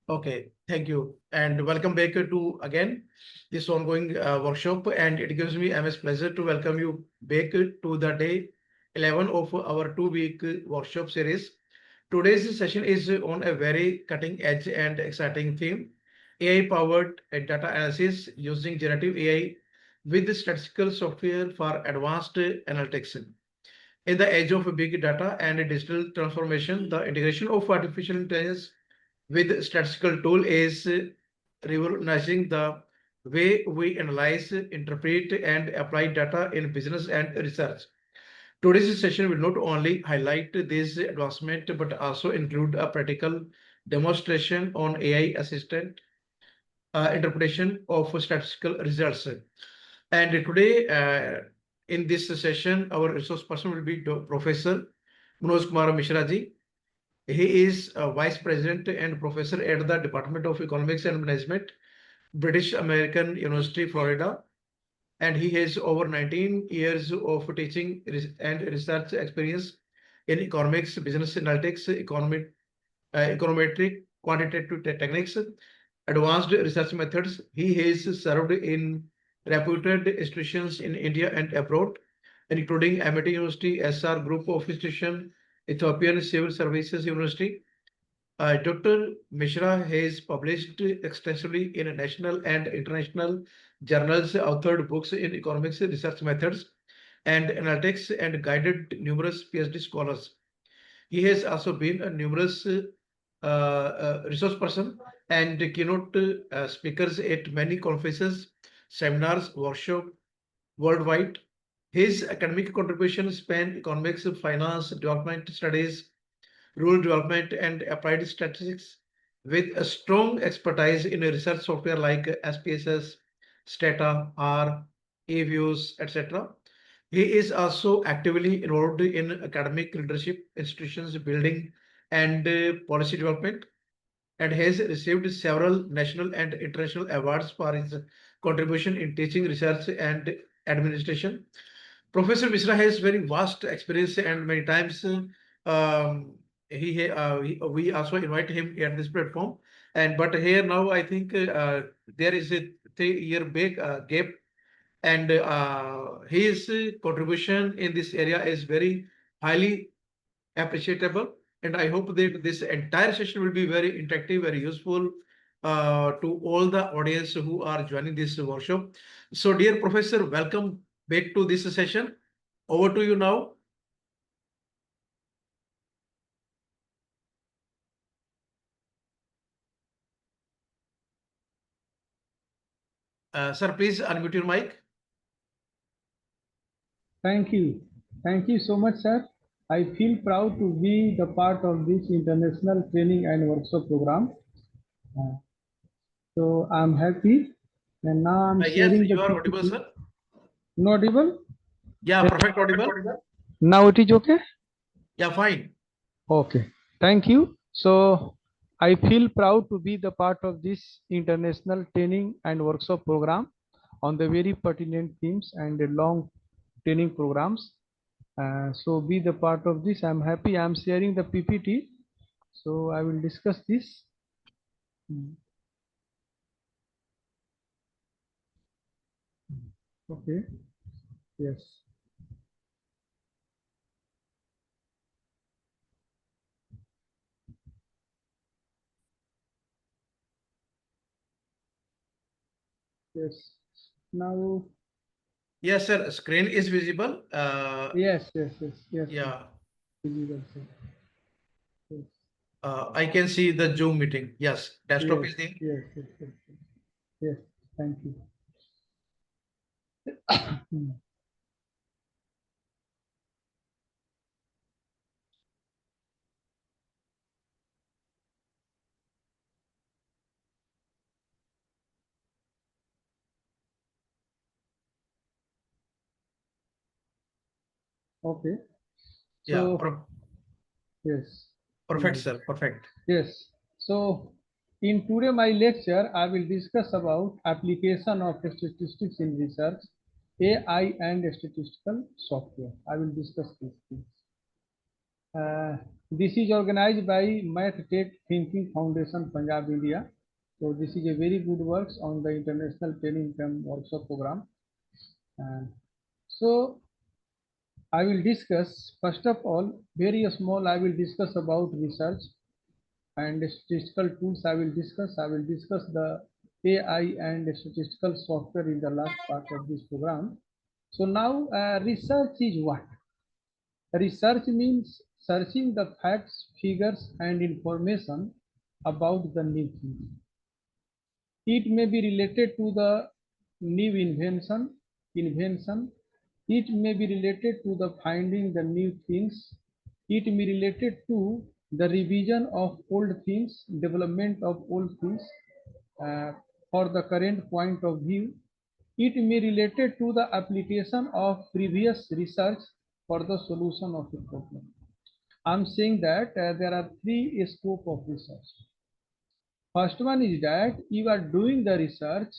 Okay, thank you. And welcome back to again this ongoing workshop. And it gives me immense pleasure to welcome you back to the day 11 of our 2 week workshop series. Today's session is on a very cutting edge and exciting theme, AI powered data analysis using generative AI with statistical software for advanced analytics. In the age of big data and digital transformation, the integration of artificial intelligence with statistical tool is revolutionizing the way we analyze, interpret, and apply data in business and research. Today's session will not only highlight this advancement but also include a practical demonstration on AI assistant interpretation of statistical results. And today, in this session, our resource person will be Professor Manoj Kumar Mishra ji. He is a Vice President and Professor at the Department of Economics and Management, British American University, Florida. And he has over 19 years of teaching and research experience in economics, business analytics, econometric, quantitative techniques, advanced research methods. He has served in reputed institutions in India and abroad, including MIT University, SR Group of Institution, Ethiopian Civil Services University. Dr. Mishra has published extensively in national and international journals, authored books in economics, research methods, and analytics, and guided numerous PhD scholars. He has also been a numerous resource person and keynote speakers at many conferences, seminars, workshops worldwide. His academic contributions span economics, finance, development studies, rural development, and applied statistics with a strong expertise in research software like SPSS, Stata, R, eViews, etc. He is also actively involved in academic leadership institutions building and policy development and has received several national and international awards for his contribution in teaching, research, and administration. Professor Mishra has very vast experience and many times we also invite him at this platform. And but here now I think there is a 3 year big gap, and his contribution in this area is very highly appreciable. And I hope that this entire session will be very interactive, very useful to all the audience who are joining this workshop. So, dear Professor, welcome back to this session. Over to you now. Sir, please unmute your mic. Thank you. Thank you so much, sir. I feel proud to be the part of this international training and workshop program. Uh, so I'm happy, and now I'm Yes, sharing the you are audible, PPT. sir. Not audible? Yeah, perfect audible. Now it is okay? Yeah, fine. Okay. Thank you. So I feel proud to be the part of this international training and workshop program on the very pertinent themes and the long training programs. So be the part of this. I'm happy. I'm sharing the PPT. So I will discuss this. Okay. Yes. Yes. Now. Yes, sir. Screen is visible. Yes. Yes. Yes. Yes. Yeah. Yes. Yes. I can see the Zoom meeting. Yes, desktop Yes. is there. Yes. Yes. Yes. Yes. Thank you. Okay. Yeah, So yes. perfect, Nice. sir. Perfect. Yes. So in today my lecture, I will discuss about application of statistics in research, AI and statistical software. I will discuss these things. Uh, This is organized by Math Tech Thinking Foundation, Punjab, India. So this is a very good works on the international training camp workshop program. And so I will discuss, first of all, very small, I will discuss about research and statistical tools. I will discuss the AI and statistical software in the last part of this program. So now research is what? Research means searching the facts, figures and information about the new things. It may be related to the new invention. It may be related to the finding the new things. It may be related to the revision of old things, development of old things uh, for the current point of view. It may be related to the application of previous research for the solution of a problem. I'm saying that there are three scope of research. First one is that you are doing the research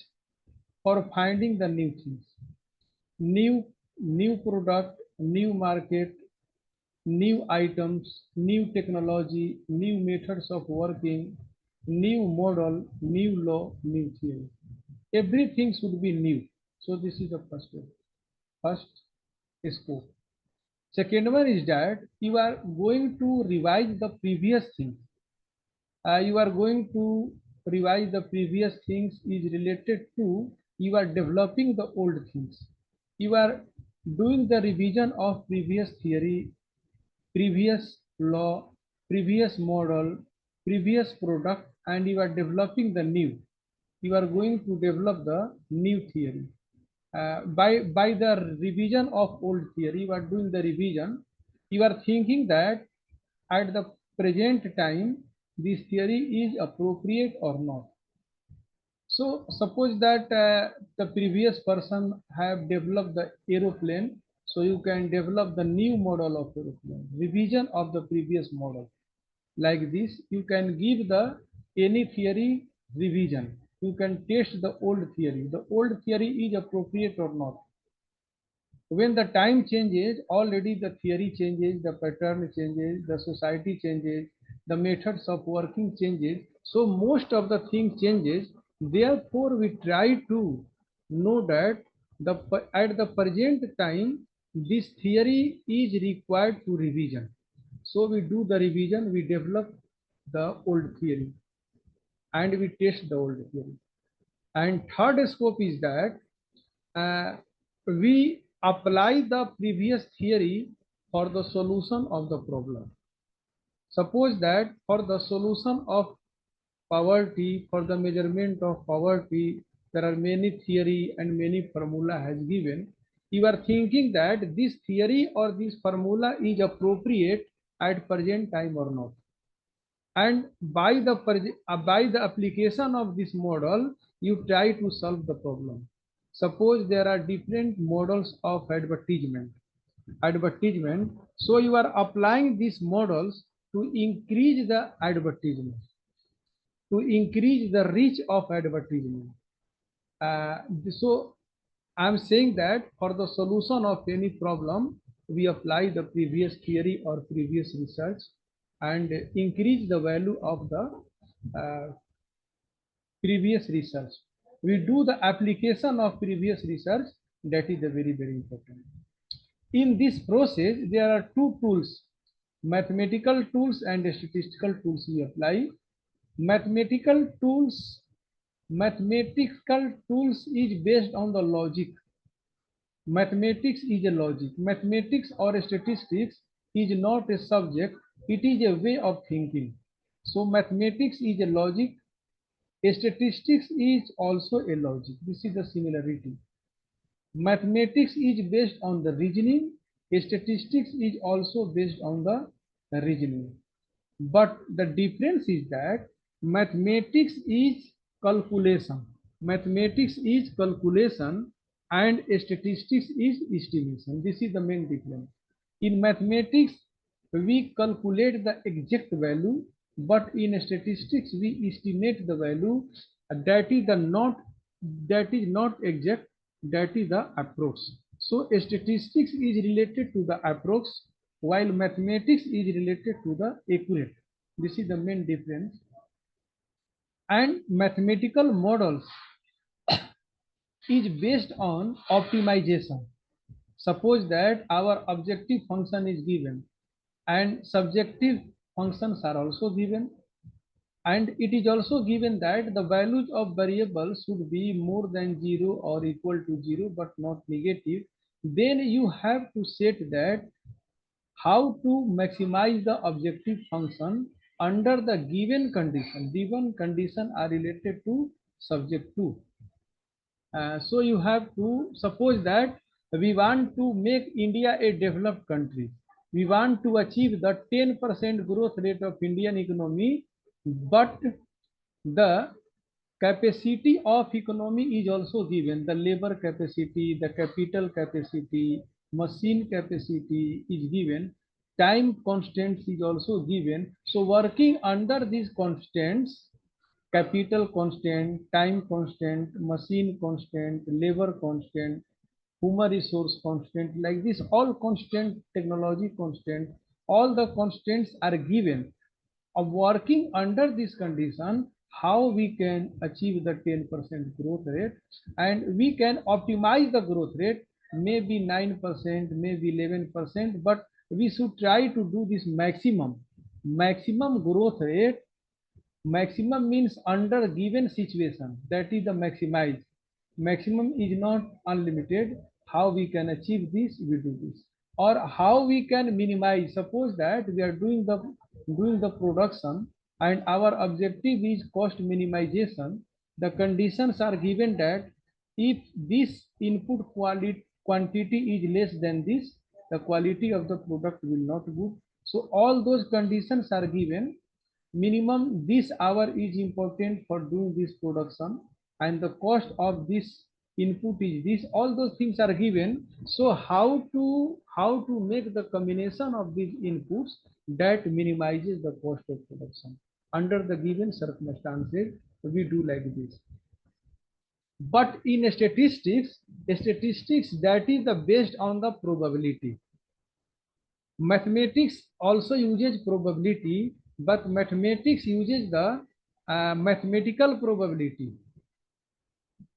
for finding the new things, new new product, new market, new items, new technology, new methods of working, new model, new law, new theory. Everything should be new. So this is the first scope. Second one is that you are going to revise the previous things. You are going to revise the previous things is related to you are developing the old things. You are doing the revision of previous theory, previous law, previous model, previous product, and you are developing the new. You are going to develop the new theory. By the revision of old theory, you are doing the revision. You are thinking that at the present time, this theory is appropriate or not. So suppose that the previous person have developed the aeroplane, so you can develop the new model of aeroplane, revision of the previous model. Like this, you can give the any theory revision. You can test the old theory. The old theory is appropriate or not. When the time changes, already the theory changes, the pattern changes, the society changes, the methods of working changes, so most of the thing changes. Therefore we try to know that at the present time this theory is required to revision, so we do the revision, we develop the old theory and we test the old theory. And third scope is that we apply the previous theory for the solution of the problem. Suppose that for the solution of poverty, for the measurement of poverty, there are many theory and many formula has given. You are thinking that this theory or this formula is appropriate at present time or not, and by the application of this model you try to solve the problem. Suppose there are different models of advertisement, so you are applying these models to increase the advertisement, to increase the reach of advertisement. uh, so I'm saying that for the solution of any problem, we apply the previous theory or previous research and increase the value of the uh, previous research. We do the application of previous research, that is the very important. In this process, there are two tools, mathematical tools and statistical tools we apply. Mathematical tools, mathematical tools is based on the logic. Mathematics is a logic. Mathematics or statistics is not a subject, it is a way of thinking. So mathematics is a logic, statistics is also a logic. This is the similarity. Mathematics is based on the reasoning, statistics is also based on the reasoning. But the difference is that mathematics is calculation. Mathematics is calculation and statistics is estimation. This is the main difference. In mathematics, we calculate the exact value, but in statistics, we estimate the value that is the not that is not exact, that is the approx. So statistics is related to the approx, while mathematics is related to the accurate. This is the main difference. And mathematical models is based on optimization. Suppose that our objective function is given and subjective functions are also given, and it is also given that the values of variables should be more than 0 or equal to 0 but not negative. Then you have to set that how to maximize the objective function under the given condition. Given condition are related to subject 2. So you have to suppose that we want to make India a developed country. We want to achieve the 10% growth rate of Indian economy, but the capacity of economy is also given. The labor capacity, the capital capacity, machine capacity is given. Time constants is also given. So working under these constants, capital constant, time constant, machine constant, labor constant, human resource constant, like this, all constant, technology constant, all the constants are given. Of working under this condition, how we can achieve the 10% growth rate, and we can optimize the growth rate, maybe 9%, maybe 11%, but we should try to do this maximum growth rate. Maximum means under given situation, that is the maximize. Maximum is not unlimited. How we can achieve this, we do this. Or how we can minimize. Suppose that we are doing the production and our objective is cost minimization. The conditions are given that if this input quantity is less than this, the quality of the product will not good. So all those conditions are given. Minimum this hour is important for doing this production, and the cost of this input is this. All those things are given. So how to make the combination of these inputs that minimizes the cost of production under the given circumstances, we do like this. But in statistics that is the based on the probability. Mathematics also uses probability, but mathematics uses the mathematical probability,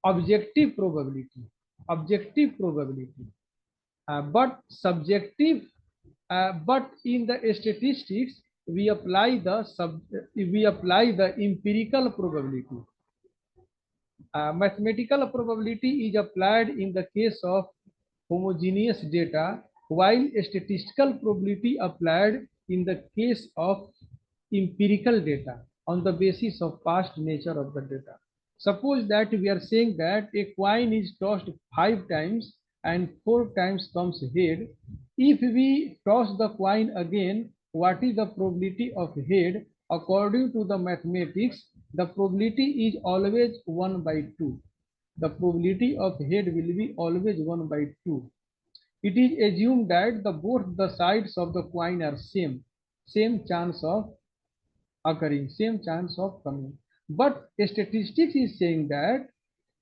objective probability, objective probability, but subjective. But in the statistics, we apply the empirical probability. Mathematical probability is applied in the case of homogeneous data, while statistical probability applied in the case of empirical data on the basis of past nature of the data. Suppose that we are saying that a coin is tossed 5 times and 4 times comes head. If we toss the coin again, what is the probability of head? According to the mathematics, the probability is always 1 by 2. The probability of head will be always 1 by 2. It is assumed that both the sides of the coin are same chance of occurring, same chance of coming. But statistics is saying that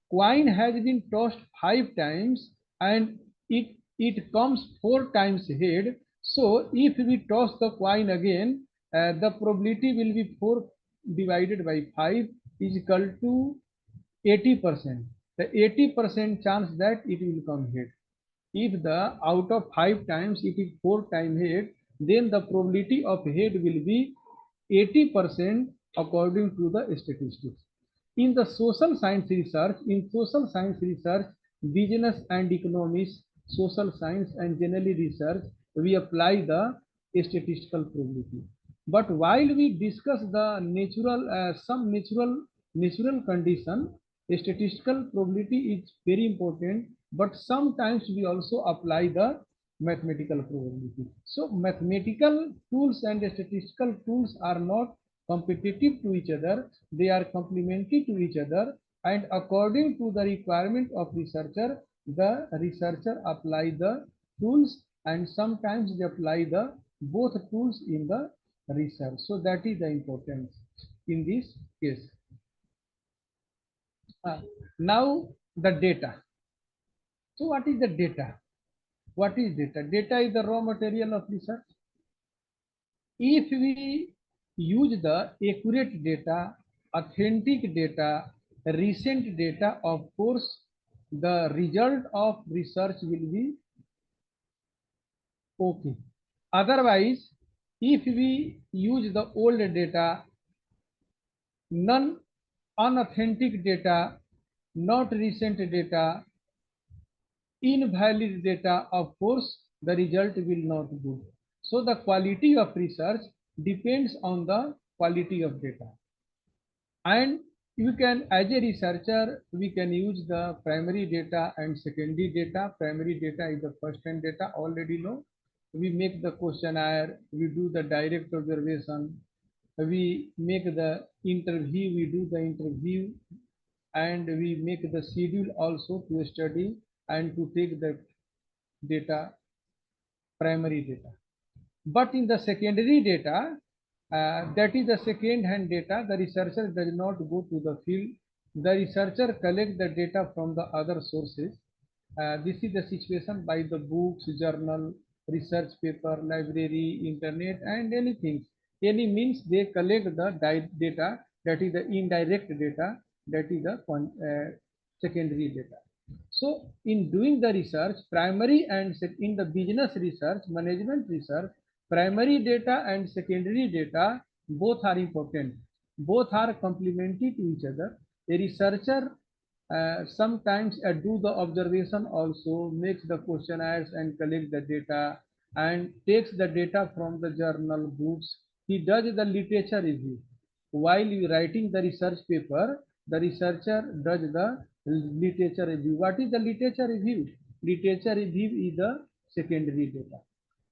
coin has been tossed 5 times and it comes 4 times head. So if we toss the coin again, the probability will be 4 divided by 5 is equal to 80%. The 80% chance that it will come head. If the out of 5 times it is 4 times head, then the probability of head will be 80% according to the statistics. In the social science research, business and economics, social science and general research, we apply the statistical probability. But while we discuss the some natural condition, statistical probability is very important. But sometimes we also apply the mathematical probability. So mathematical tools and statistical tools are not competitive to each other, they are complementary to each other, and according to the requirement of researcher, the researcher apply the tools, and sometimes they apply the both tools in the research. So that is the importance in this case. Now the data. So what is the data? What is data? Data is the raw material of research. If we use the accurate data, authentic data, recent data, of course, the result of research will be okay. Otherwise, if we use the old data, non unauthentic data, not recent data, invalid data, of course, the result will not be good. So the quality of research depends on the quality of data. And you can, as a researcher, we can use the primary data and secondary data. Primary data is the first hand data, already know. We make the questionnaire, we do the direct observation, we make the interview, we do the interview, and we make the schedule also to study and to take the data, primary data. But in the secondary data, that is the second hand data, the researcher does not go to the field. The researcher collects the data from the other sources. This is the situation by the books, journal, research paper, library, internet, and anything. Any means they collect the data, that is the indirect data, that is the secondary data. So in doing the research, primary and in the business research, management research, primary data and secondary data both are important. Both are complementary to each other. A researcher sometimes do the observation also, makes the questionnaires and collect the data and takes the data from the journal books. He does the literature review. While writing the research paper, the researcher does the literature review. What is the literature review? Literature review is the secondary data.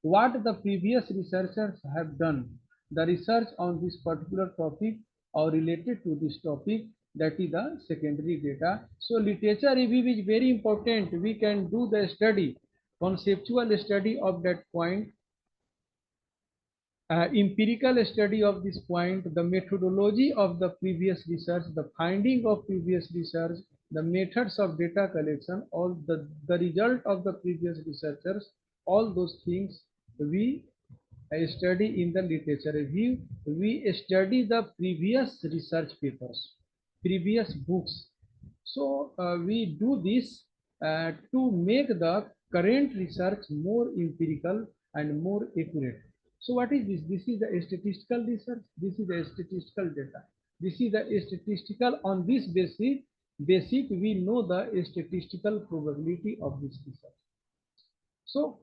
What the previous researchers have done, the research on this particular topic or related to this topic, that is the secondary data. So literature review is very important. We can do the study, conceptual study of that point, empirical study of this point, the methodology of the previous research, the finding of previous research, the methods of data collection, all the result of the previous researchers, all those things we study in the literature review. We study the previous research papers, previous books. So we do this to make the current research more empirical and more accurate. So what is this? This is the statistical research. This is the statistical data. This is the statistical. On this basic we know the statistical probability of this research. So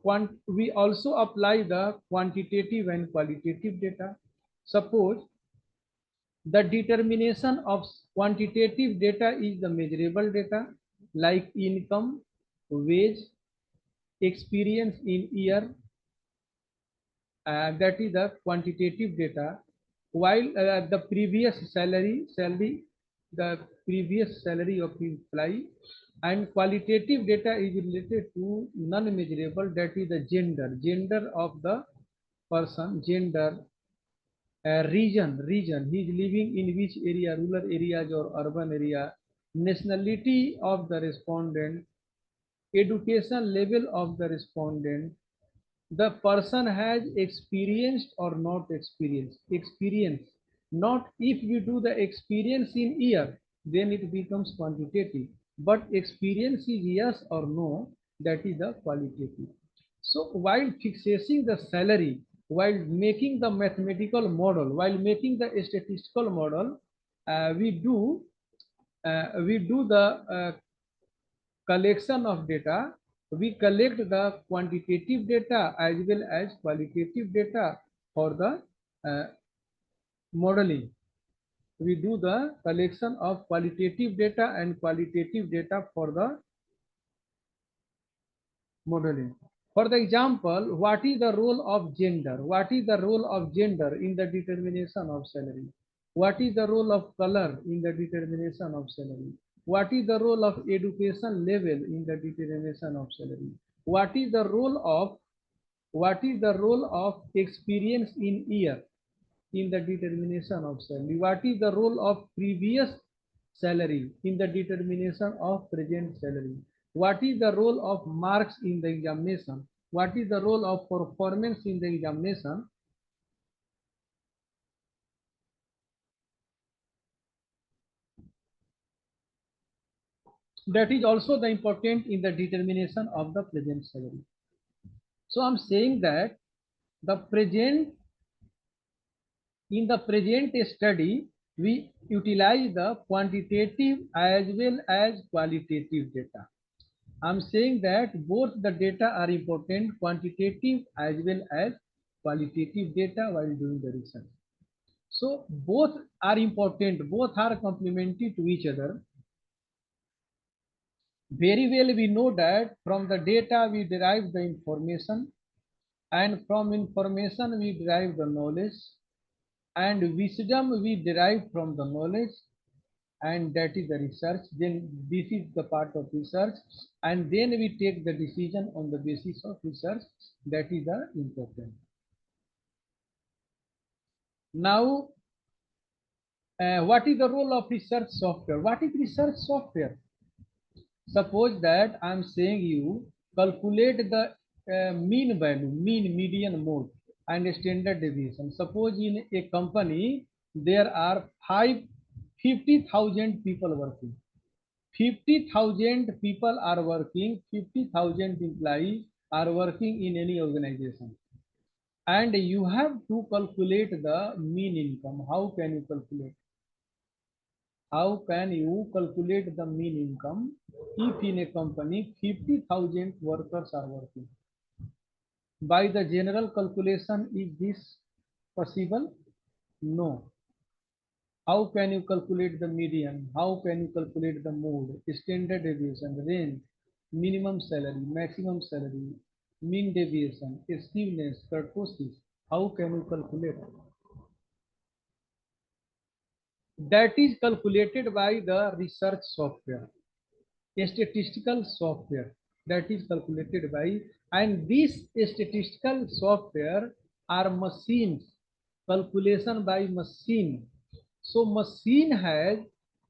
we also apply the quantitative and qualitative data. Suppose the determination of quantitative data is the measurable data like income, wage, experience in year, that is the quantitative data, while the the previous salary of the employee, and qualitative data is related to non-measurable, that is the gender of the person, gender, region, he is living in which area, rural areas or urban area, nationality of the respondent, education level of the respondent, the person has experienced or not experienced, experience. Not if we do the experience in year, then it becomes quantitative, but experience is yes or no, that is the qualitative. So while fixing the salary, while making the mathematical model, while making the statistical model, uh, we do we do the collection of data. We collect the quantitative data as well as qualitative data for the uh, modeling. We do the collection of qualitative data and qualitative data for the modeling. For the example, what is the role of gender? What is the role of gender in the determination of salary? What is the role of color in the determination of salary? What is the role of education level in the determination of salary? What is the role of experience in year in the determination of salary? What is the role of previous salary in the determination of present salary? What is the role of marks in the examination? What is the role of performance in the examination That is also the important in the determination of the present salary. So I'm saying that the present in the present study we utilize the quantitative as well as qualitative data. I'm saying that both the data are important, quantitative as well as qualitative data while doing the research. So both are important, both are complementary to each other. Very well we know that from the data we derive the information, and from information we derive the knowledge, and wisdom we derive from the knowledge, and that is the research. Then this is the part of research, and then we take the decision on the basis of research. That is the important. Now what is the role of research software? What is research software? Suppose that I am saying you calculate the mean value, mean, median, mode, and standard deviation. Suppose in a company there are 50,000 people working. 50,000 people are working, 50,000 employees are working in any organization. And you have to calculate the mean income. How can you calculate? How can you calculate the mean income if in a company 50,000 workers are working? By the general calculation, is this possible? No. How can you calculate the median? How can you calculate the mode, standard deviation, range, minimum salary, maximum salary, mean deviation, skewness, kurtosis? How can you calculate? That is calculated by the research software, a statistical software that is calculated by, and these statistical software are machines, calculation by machine. So machine has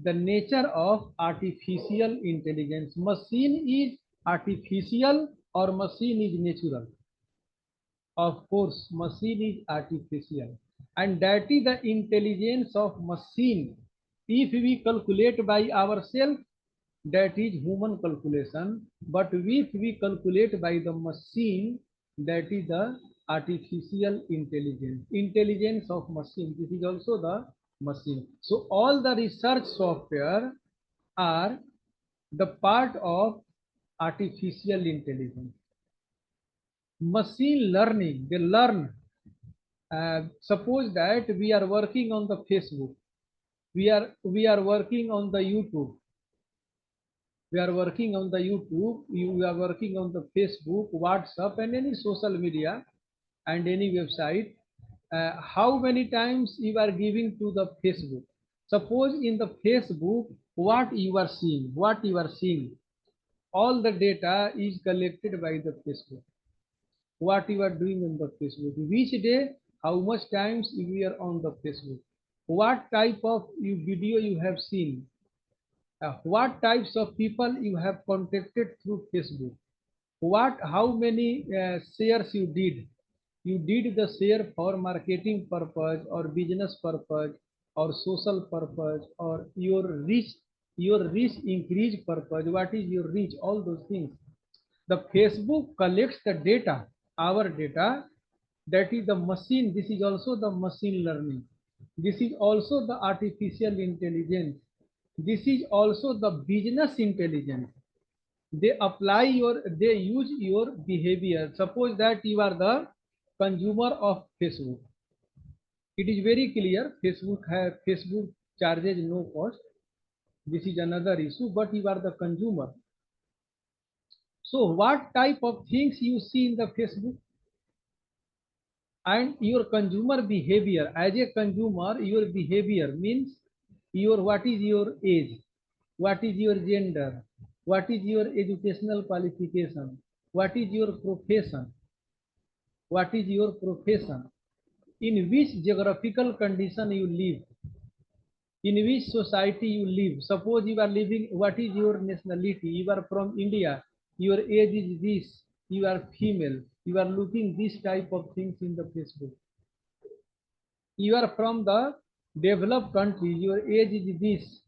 the nature of artificial intelligence. Machine is artificial or machine is natural? Of course, machine is artificial, and that is the intelligence of machine. If we calculate by ourselves, that is human calculation, but if we calculate by the machine, that is the artificial intelligence. Intelligence of machine. This is also the machine. So all the research software are the part of artificial intelligence. Machine learning, they learn. Suppose that we are working on the Facebook, we are working on the YouTube, we are working on the YouTube, you are working on the Facebook, WhatsApp, and any social media and any website. How many times you are giving to the Facebook? Suppose in the Facebook, what you are seeing, all the data is collected by the Facebook. What you are doing on the Facebook, which day, how much times you are on the Facebook, what type of video you have seen, what types of people you have contacted through Facebook, how many shares you did the share for marketing purpose or business purpose or social purpose or your reach increase purpose, what is your reach, all those things. The Facebook collects the data, our data, that is the machine. This is also the machine learning. This is also the artificial intelligence. This is also the business intelligence. They use your behavior. Suppose that you are the consumer of Facebook. It is very clear, Facebook charges no cost. This is another issue, but you are the consumer. So what type of things you see in the Facebook? And your consumer behavior, as a consumer your behavior means what is your age, what is your gender, what is your educational qualification, what is your profession, what is your profession, in which geographical condition you live, in which society you live. Suppose you are living, what is your nationality, you are from India, your age is this, you are female, you are looking this type of things in the Facebook. You are from the developed country, your age is this,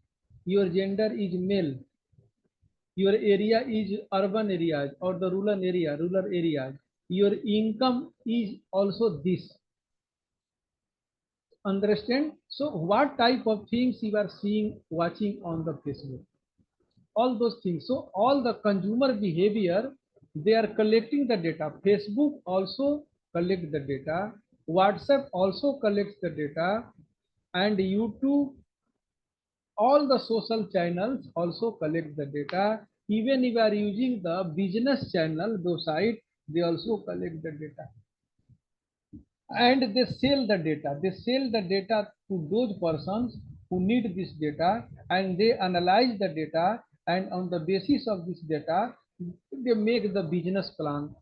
your gender is male, your area is urban areas or the rural areas, your income is also this. Understand? So what type of things you are seeing, watching on the Facebook? All those things. So all the consumer behavior, they are collecting the data. Facebook also collect the data. WhatsApp also collects the data, and YouTube, all the social channels also collect the data. Even if you are using the business channel, those site, they also collect the data, and they sell the data. They sell the data to those persons who need this data, and they analyze the data, and on the basis of this data, they make the business plan,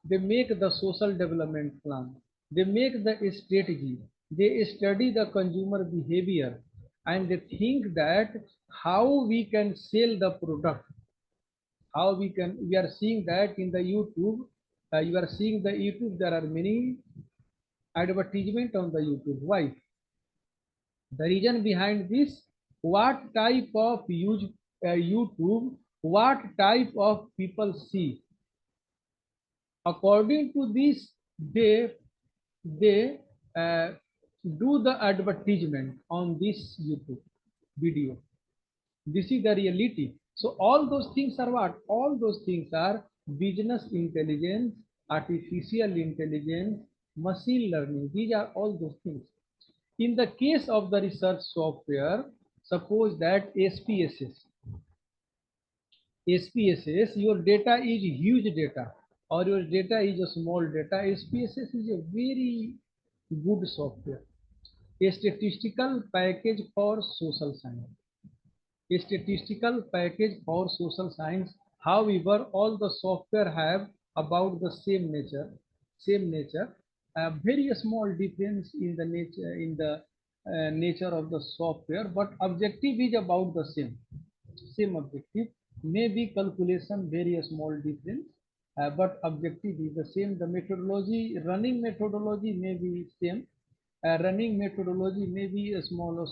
they make the social development plan, they make the strategy, they study the consumer behavior, and they think that how we can sell the product, how we are seeing that in the YouTube, you are seeing the YouTube, there are many advertisement on the YouTube. Why? The reason behind this, what type of use YouTube, what type of people see. According to this, they do the advertisement on this YouTube video. This is the reality. So all those things are what? All those things are business intelligence, artificial intelligence, machine learning. These are all those things. In the case of the research software, suppose that SPSS, your data is huge data or your data is a small data. SPSS is a very good software, a statistical package for social science. A statistical package for social science. However, all the software have about the same nature. A very small difference in the nature of the software, but objective is about the same objective. Maybe calculation very small difference, but objective is the same. The methodology, running methodology may be same. Running methodology may be a small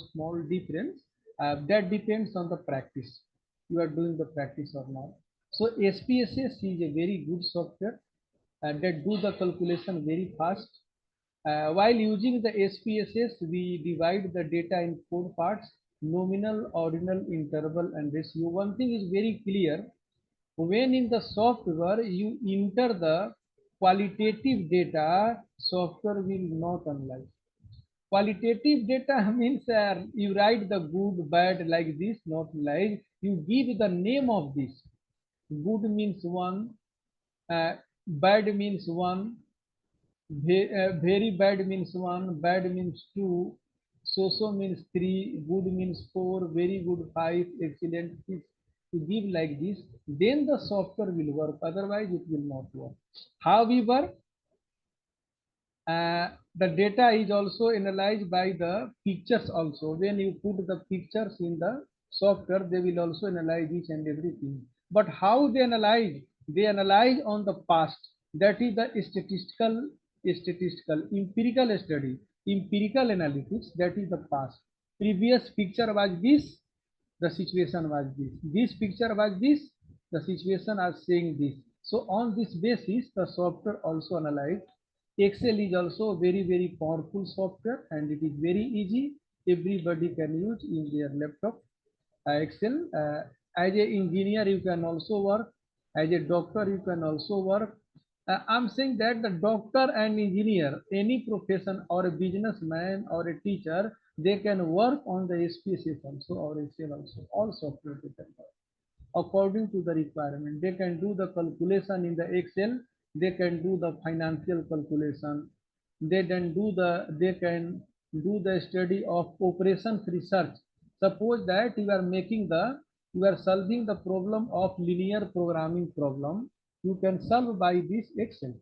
difference. That depends on the practice, you are doing the practice or not. So SPSS is a very good software that do the calculation very fast. While using the SPSS, we divide the data in four parts: nominal, ordinal, interval, and ratio. One thing is very clear: when in the software you enter the qualitative data, software will not analyze. Qualitative data means you write the good, bad like this, not like you give the name of this. Good means one, bad means one, very bad means one, bad means two, so means three, good means four, very good five, excellent six. To give like this, then the software will work. Otherwise, it will not work. However, the data is also analyzed by the pictures also. When you put the pictures in the software, they will also analyze each and everything. But how they analyze? They analyze on the past. That is the statistical empirical study, empirical analytics. That is the past. Previous picture was this, the situation was this. This picture was this, the situation are saying this. So on this basis, the software also analyzed. Excel is also very powerful software, and it is very easy. Everybody can use in their laptop. Excel. As an engineer, you can also work. As a doctor, you can also work. I'm saying that the doctor and engineer, any profession or a businessman or a teacher, they can work on the SPSS also or Excel also. All software they can work according to the requirement. They can do the calculation in the Excel. They can do the financial calculation. They can do the study of operations research. Suppose that you are solving the problem of linear programming problem. You can solve by this Excel.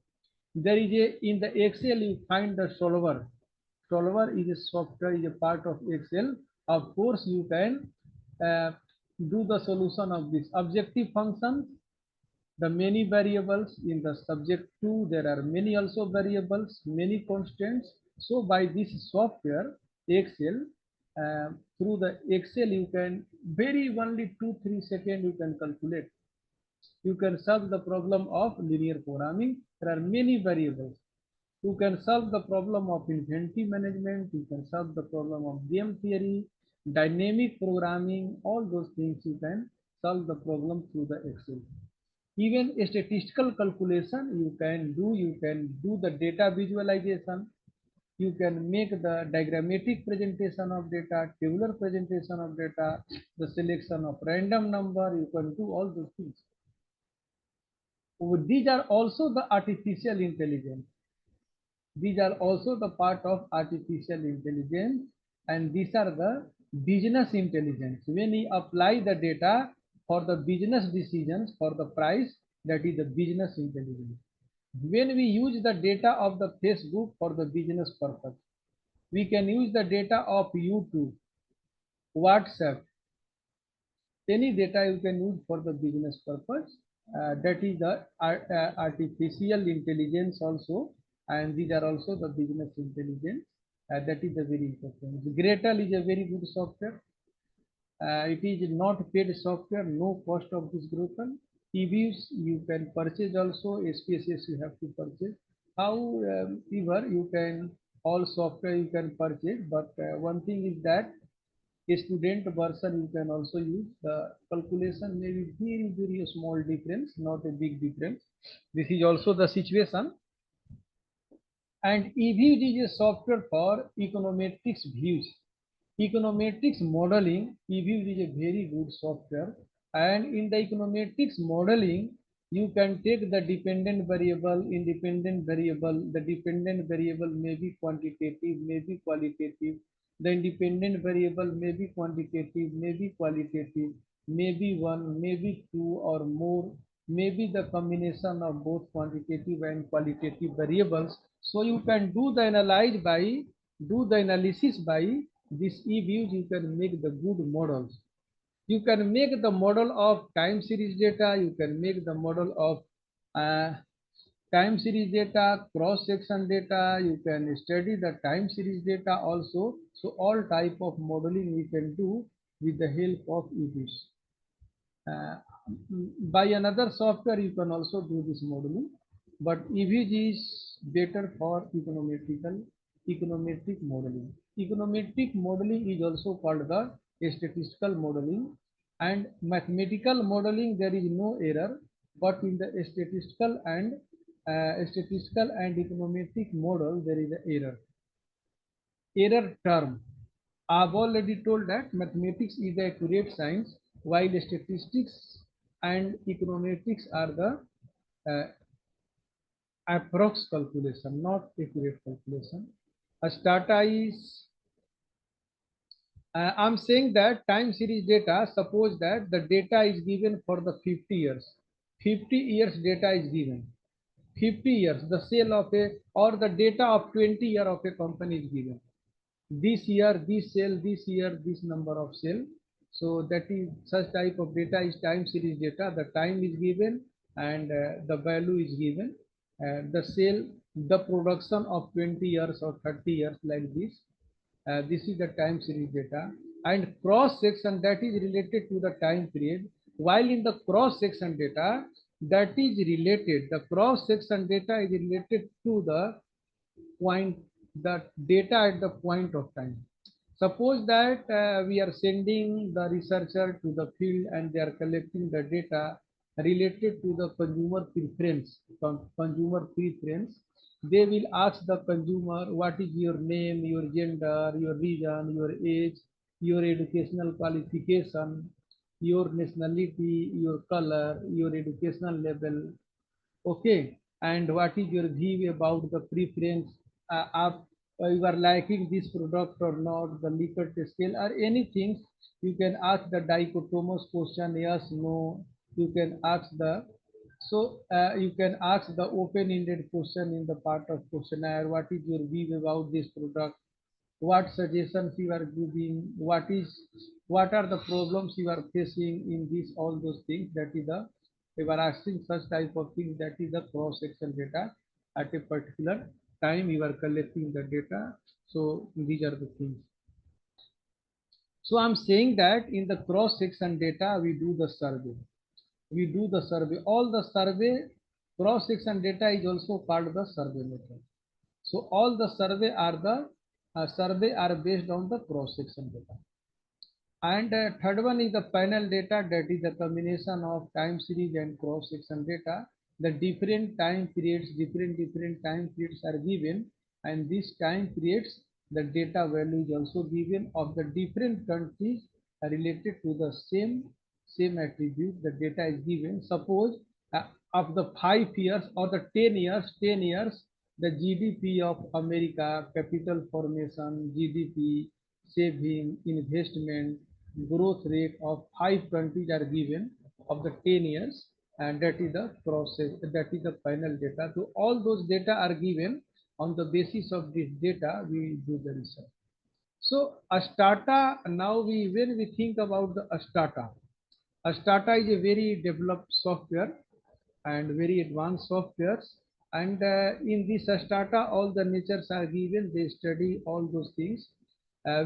There is a in the Excel you find the solver. Solver is a software, is a part of Excel. Of course, you can uh, do the solution of this objective functions, the many variables in the subject 2. There are many also variables, many constants. So by this software Excel, through the Excel, you can very only 2-3 seconds you can calculate. You can solve the problem of linear programming. There are many variables. You can solve the problem of inventory management. You can solve the problem of game theory, dynamic programming. All those things you can solve the problem through the Excel. Even a statistical calculation you can do. You can do the data visualization. You can make the diagrammatic presentation of data, tabular presentation of data, the selection of random number. You can do all those things. These are also the artificial intelligence. These are also the part of artificial intelligence, and these are the business intelligence. When we apply the data for the business decisions for the price, that is the business intelligence. When we use the data of the Facebook for the business purpose, we can use the data of YouTube, WhatsApp, any data you can use for the business purpose. That is the artificial intelligence also, and these are also the business intelligence. That is the very important. The Gretel is a very good software. It is not paid software, no cost of this Gretel. TVs you can purchase also, SPSS you have to purchase. However, you can all software you can purchase, but one thing is that a student version you can also use. The calculation may be very small difference, not a big difference. This is also the situation. And EViews is a software for econometrics views. Econometrics modeling, EViews is a very good software. And in the econometrics modeling, you can take the dependent variable, independent variable. The dependent variable may be quantitative, may be qualitative. The independent variable may be quantitative, may be qualitative, may be one, may be two or more, may be the combination of both quantitative and qualitative variables. So you can do the analysis by this e-views. You can make the good models. You can make the model of time series data. You can make the model of time series data, cross section data. You can study the time series data also. So all type of modeling we can do with the help of e-views. Uh, by another software you can also do this modeling, but EVG is better for econometric modeling. Econometric modeling is also called the statistical modeling, and mathematical modeling there is no error, but in the statistical and econometric model there is an error term. I've already told that mathematics is the accurate science, while statistics and econometrics are the uh, approx calculation, not accurate calculation. Data is, I'm saying that time series data, suppose that the data is given for the 50 years. 50 years data is given. 50 years, the sale of or the data of 20 year of a company is given. This year this sale, this year this number of sale. So that is such type of data is time series data. The time is given and the value is given, the sale, the production of 20 years or 30 years, like this. This is the time series data, and cross section that is related to the time period. While in the cross section data, that is related, the cross section data is related to point, the data at the point of time. Suppose that we are sending the researcher to the field and they are collecting the data related to the consumer preference. They will ask the consumer, what is your name, your gender, your region, your age, your educational qualification, your nationality, your color, your educational level. Okay, and what is your view about the preference of you are liking this product or not, the Likert scale or anything. You can ask the dichotomous question, yes, no. You can ask the, so you can ask the open-ended question in the part of questionnaire. What is your view about this product? What suggestions you are giving? What are the problems you are facing in this? All those things. That is the, we are asking such type of things. That is the cross-section data at a particular time you are collecting the data. So these are the things. So I'm saying that in the cross section data, we do the survey. We do the survey. All the survey cross section data is also called the survey method. So all the survey are based on the cross section data. And third one is the panel data, that is the combination of time series and cross section data. The different time periods, different time periods are given, and these time periods, the data value is also given of the different countries related to the same attribute. The data is given. Suppose of the 5 years or the 10 years, the GDP of America, capital formation, GDP, saving, investment, growth rate of 5 countries are given of the 10 years, and that is the process, that is the final data. So all those data are given. On the basis of this data, we do the research. So Astata, now when we think about the Astata is a very developed software and very advanced softwares. And in this Astata, all the natures are given. They study all those things.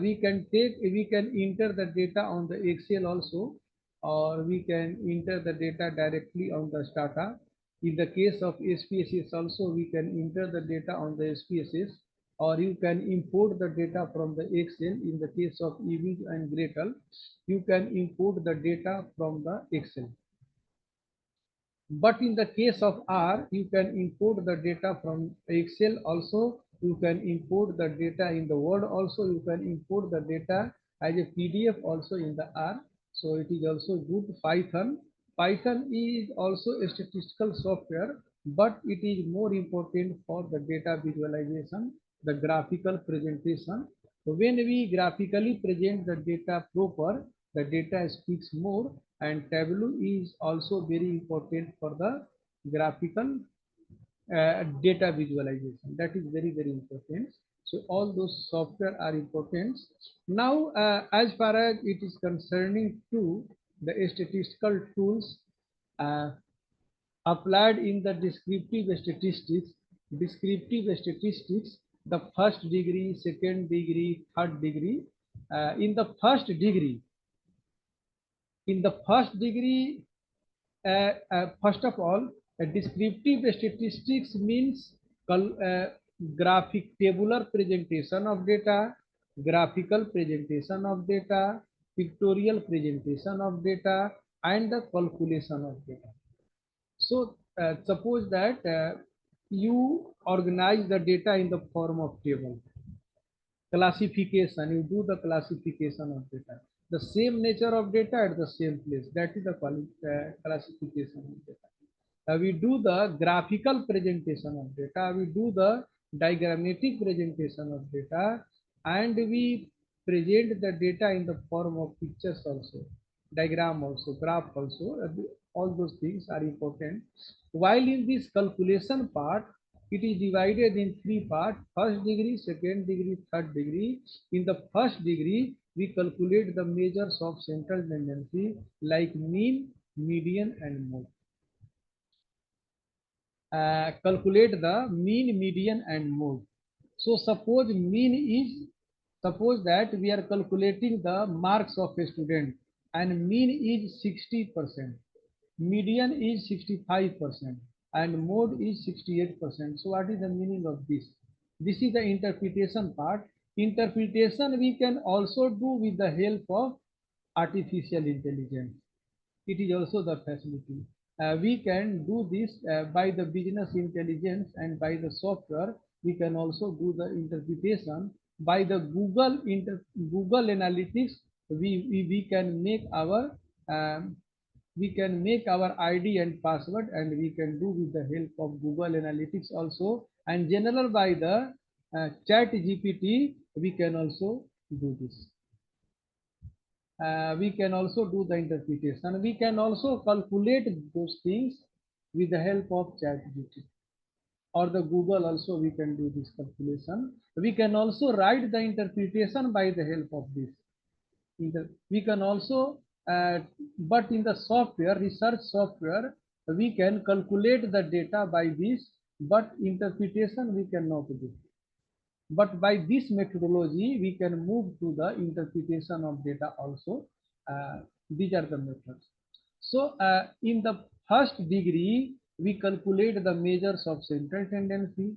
We can enter the data on the Excel also, or we can enter the data directly on the Stata. In the case of SPSS also, we can enter the data on the SPSS, or you can import the data from the Excel. In the case of Eve and Gretel, you can import the data from the Excel. But in the case of R, you can import the data from Excel also. You can import the data in the Word also. You can import the data as a PDF also in the R. So it is also good. Python is also a statistical software, but it is more important for the data visualization, the graphical presentation. When we graphically present the data proper, the data speaks more, and Tableau is also very important for the graphical data visualization. That is very important. So all those software are important. Now as far as it is concerning to the statistical tools uh, applied in the descriptive statistics, the first degree, second degree, third degree. In the first degree, first of all, descriptive statistics means graphic tabular presentation of data, graphical presentation of data, pictorial presentation of data, and the calculation of data. So suppose that you organize the data in the form of table. Classification, you do the classification of data. The same nature of data at the same place. That is the classification of data. We do the graphical presentation of data. We do the diagrammatic presentation of data, and we present the data in the form of pictures also, diagram also, graph also. All those things are important. While in this calculation part, it is divided in three parts: first degree, second degree, third degree. In the first degree, we calculate the measures of central tendency like mean, median, and mode. Calculate the mean, median, and mode. So suppose that we are calculating the marks of a student, and mean is 60%, median is 65%, and mode is 68%. So what is the meaning of this? This is the interpretation part. Interpretation we can also do with the help of artificial intelligence. It is also the facility. We can do this by the business intelligence, and by the software. We can also do the interpretation by the Google Analytics. We can make our ID and password, and we can do with the help of Google Analytics also. And general by the Chat GPT, we can also do this. We can also do the interpretation. We can also calculate those things with the help of ChatGPT or the Google. Also, we can do this calculation. We can also write the interpretation by the help of this. We can also, but in the software, research software, we can calculate the data by this, but interpretation we cannot do. But by this methodology, we can move to the interpretation of data also. These are the methods. So in the first degree, we calculate the measures of central tendency.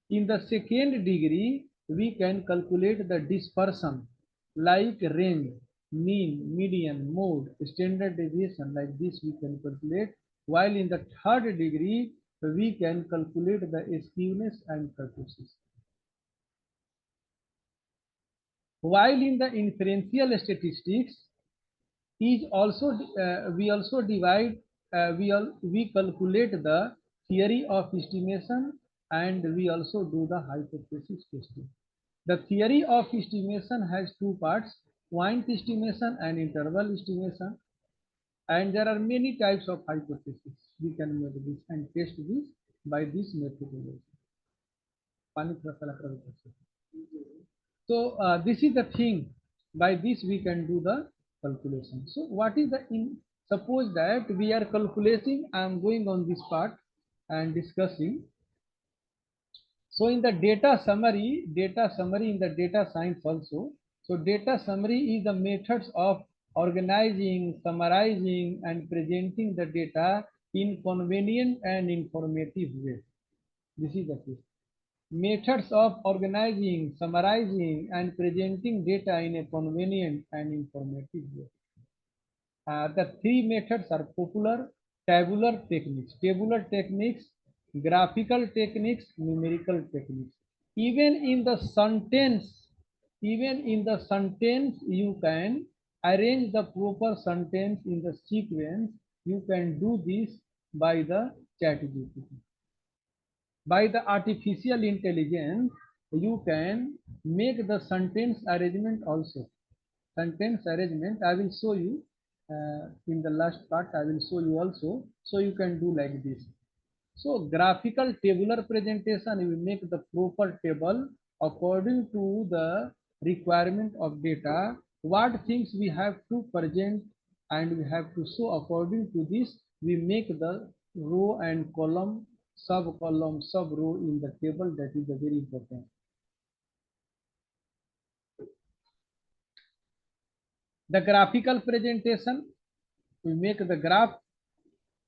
In the second degree, we can calculate the dispersion like range, mean, median, mode, standard deviation, like this we can calculate. While in the third degree, we can calculate the skewness and kurtosis. While in the inferential statistics, is also we also divide we calculate the theory of estimation, and we also do the hypothesis testing. The theory of estimation has two parts: point estimation and interval estimation, and there are many types of hypothesis. We can make this and test this by this methodology. So this is the thing. By this we can do the calculation. So what is the in? Suppose that we are calculating. I am going on this part and discussing. So in the data summary in the data science also. So data summary is the methods of organizing, summarizing, and presenting the data in convenient and informative way. This is the case. Methods of organizing, summarizing, and presenting data in a convenient and informative way. The three methods are popular: tabular techniques, graphical techniques, numerical techniques. Even in the sentence, you can arrange the proper sentence in the sequence. You can do this by the ChatGPT. By the artificial intelligence, you can make the sentence arrangement also. Sentence arrangement, I will show you in the last part. I will show you also. So you can do like this. So graphical tabular presentation, you will make the proper table according to the requirement of data, what things we have to present and we have to show. According to this, we make the row and column, sub column, sub row in the table. That is a very important. The graphical presentation, we make the graph.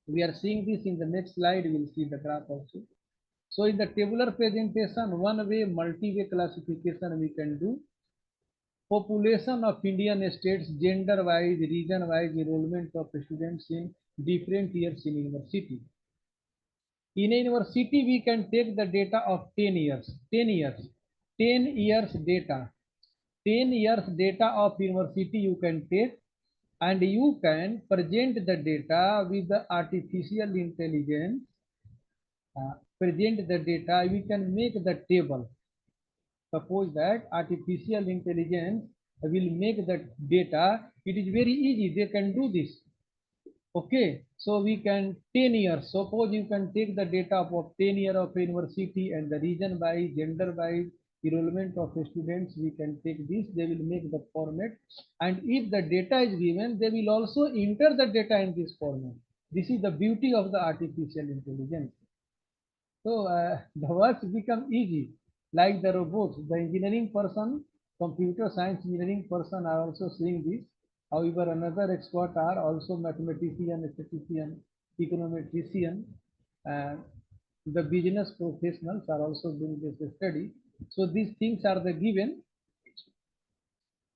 We are seeing this in the next slide. We will see the graph also. So in the tabular presentation, one way, multi-way classification we can do. Population of Indian states, gender-wise, region-wise, enrollment of students in different years in university. In a university, we can take the data of 10 years, 10 years, 10 years data. 10 years data of university you can take, and you can present the data with the artificial intelligence. Present the data, we can make the table. Suppose that artificial intelligence will make the data. It is very easy, they can do this. Okay, so we can 10 years. Suppose you can take the data of 10 years of university and the region by gender by enrollment of students. We can take this. They will make the format, and if the data is given, they will also enter the data in this format. This is the beauty of the artificial intelligence. So the works become easy, like the robots. The engineering person, computer science engineering person are also seeing this. However, another expert are also mathematician, statistician, econometrician, and the business professionals are also doing this study. So these things are the given.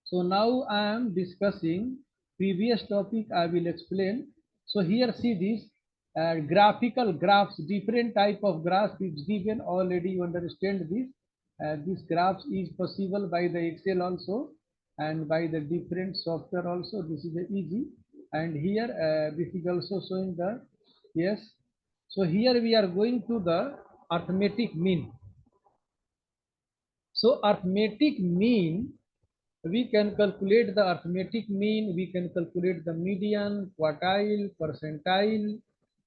So now I am discussing previous topic. I will explain. So here see this graphical graphs, different type of graphs is given. Already you understand this. This graphs is possible by the Excel also and by the different software also. This is easy. And here this is also showing the yes. So here we are going to the arithmetic mean. So arithmetic mean, we can calculate the arithmetic mean, we can calculate the median, quartile, percentile,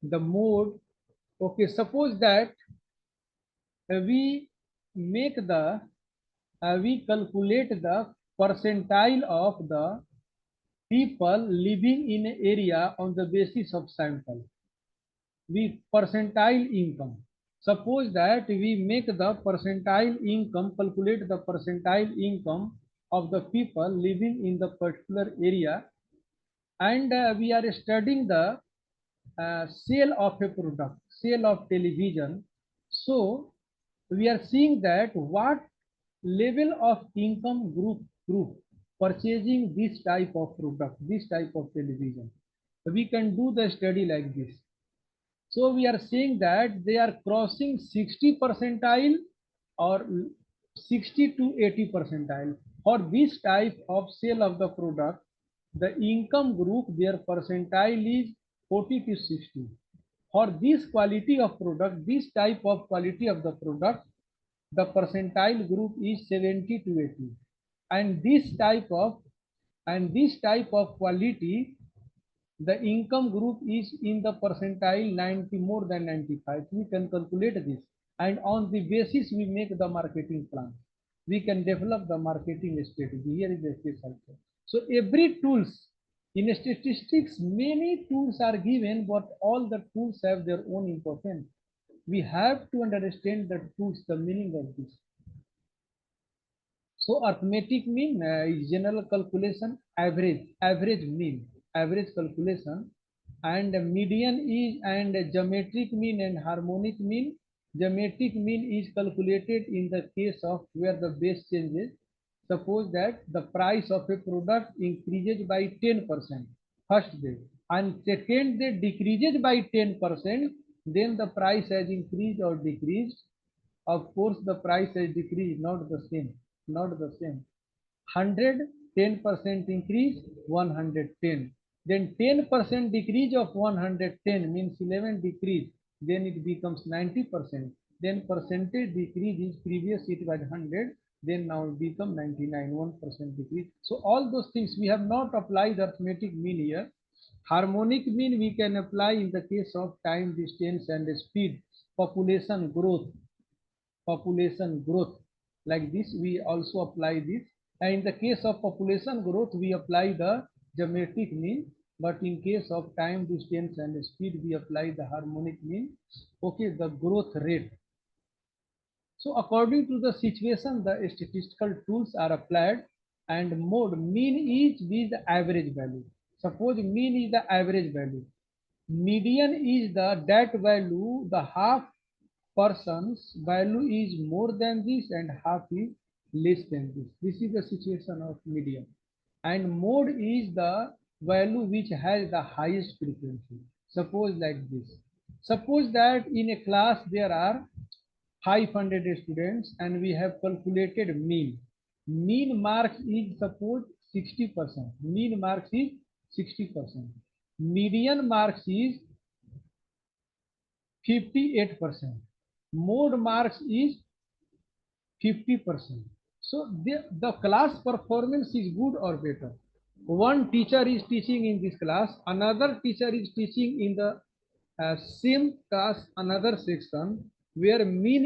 the mode. Okay, suppose that we make the, we calculate the percentile of the people living in an area on the basis of sample. We percentile income. Suppose that we make the percentile income, calculate the percentile income of the people living in the particular area, and we are studying the sale of a product, sale of television. So we are seeing that what level of income group purchasing this type of product, this type of television. We can do the study like this. So we are saying that they are crossing 60 percentile or 60 to 80 percentile. For this type of sale of the product, the income group, their percentile is 40 to 60. For this quality of product, this type of quality of the product, the percentile group is 70 to 80. And this type of quality, the income group is in the percentile 90, more than 95. We can calculate this, and on the basis we make the marketing plan. We can develop the marketing strategy. Here is the case also. So every tools in statistics, many tools are given, but all the tools have their own importance. We have to understand the tools, the meaning of this. So arithmetic mean is general calculation, average mean, average calculation, and median is, and geometric mean and harmonic mean. Geometric mean is calculated in the case of where the base changes. Suppose that the price of a product increases by 10% first day, and second day decreases by 10%, then the price has increased or decreased. Of course, the price has decreased, not the same, not the same. 100, 10% increase, 110. Then 10% decrease of 110 means 11 decrease. Then it becomes 90%. Then percentage decrease is previous it was 100. Then now it become 99, 1% decrease. So all those things we have not applied arithmetic mean here. Harmonic mean we can apply in the case of time, distance, and speed, population growth. Like this we also apply this, and in the case of population growth we apply the geometric mean, but in case of time, distance, and speed we apply the harmonic mean. Okay, the growth rate. So according to the situation, the statistical tools are applied, and mode mean is with the average value. Suppose mean is the average value, median is the that value, the half person's value is more than this and half is less than this. This is the situation of median. And mode is the value which has the highest frequency. Suppose like this. Suppose that in a class there are 500 students and we have calculated mean. Mean marks is suppose 60%. Mean marks is 60%. Median marks is 58%. Mode marks is 50%. So the class performance is good or better. One teacher is teaching in this class, another teacher is teaching in the same class, another section, where mean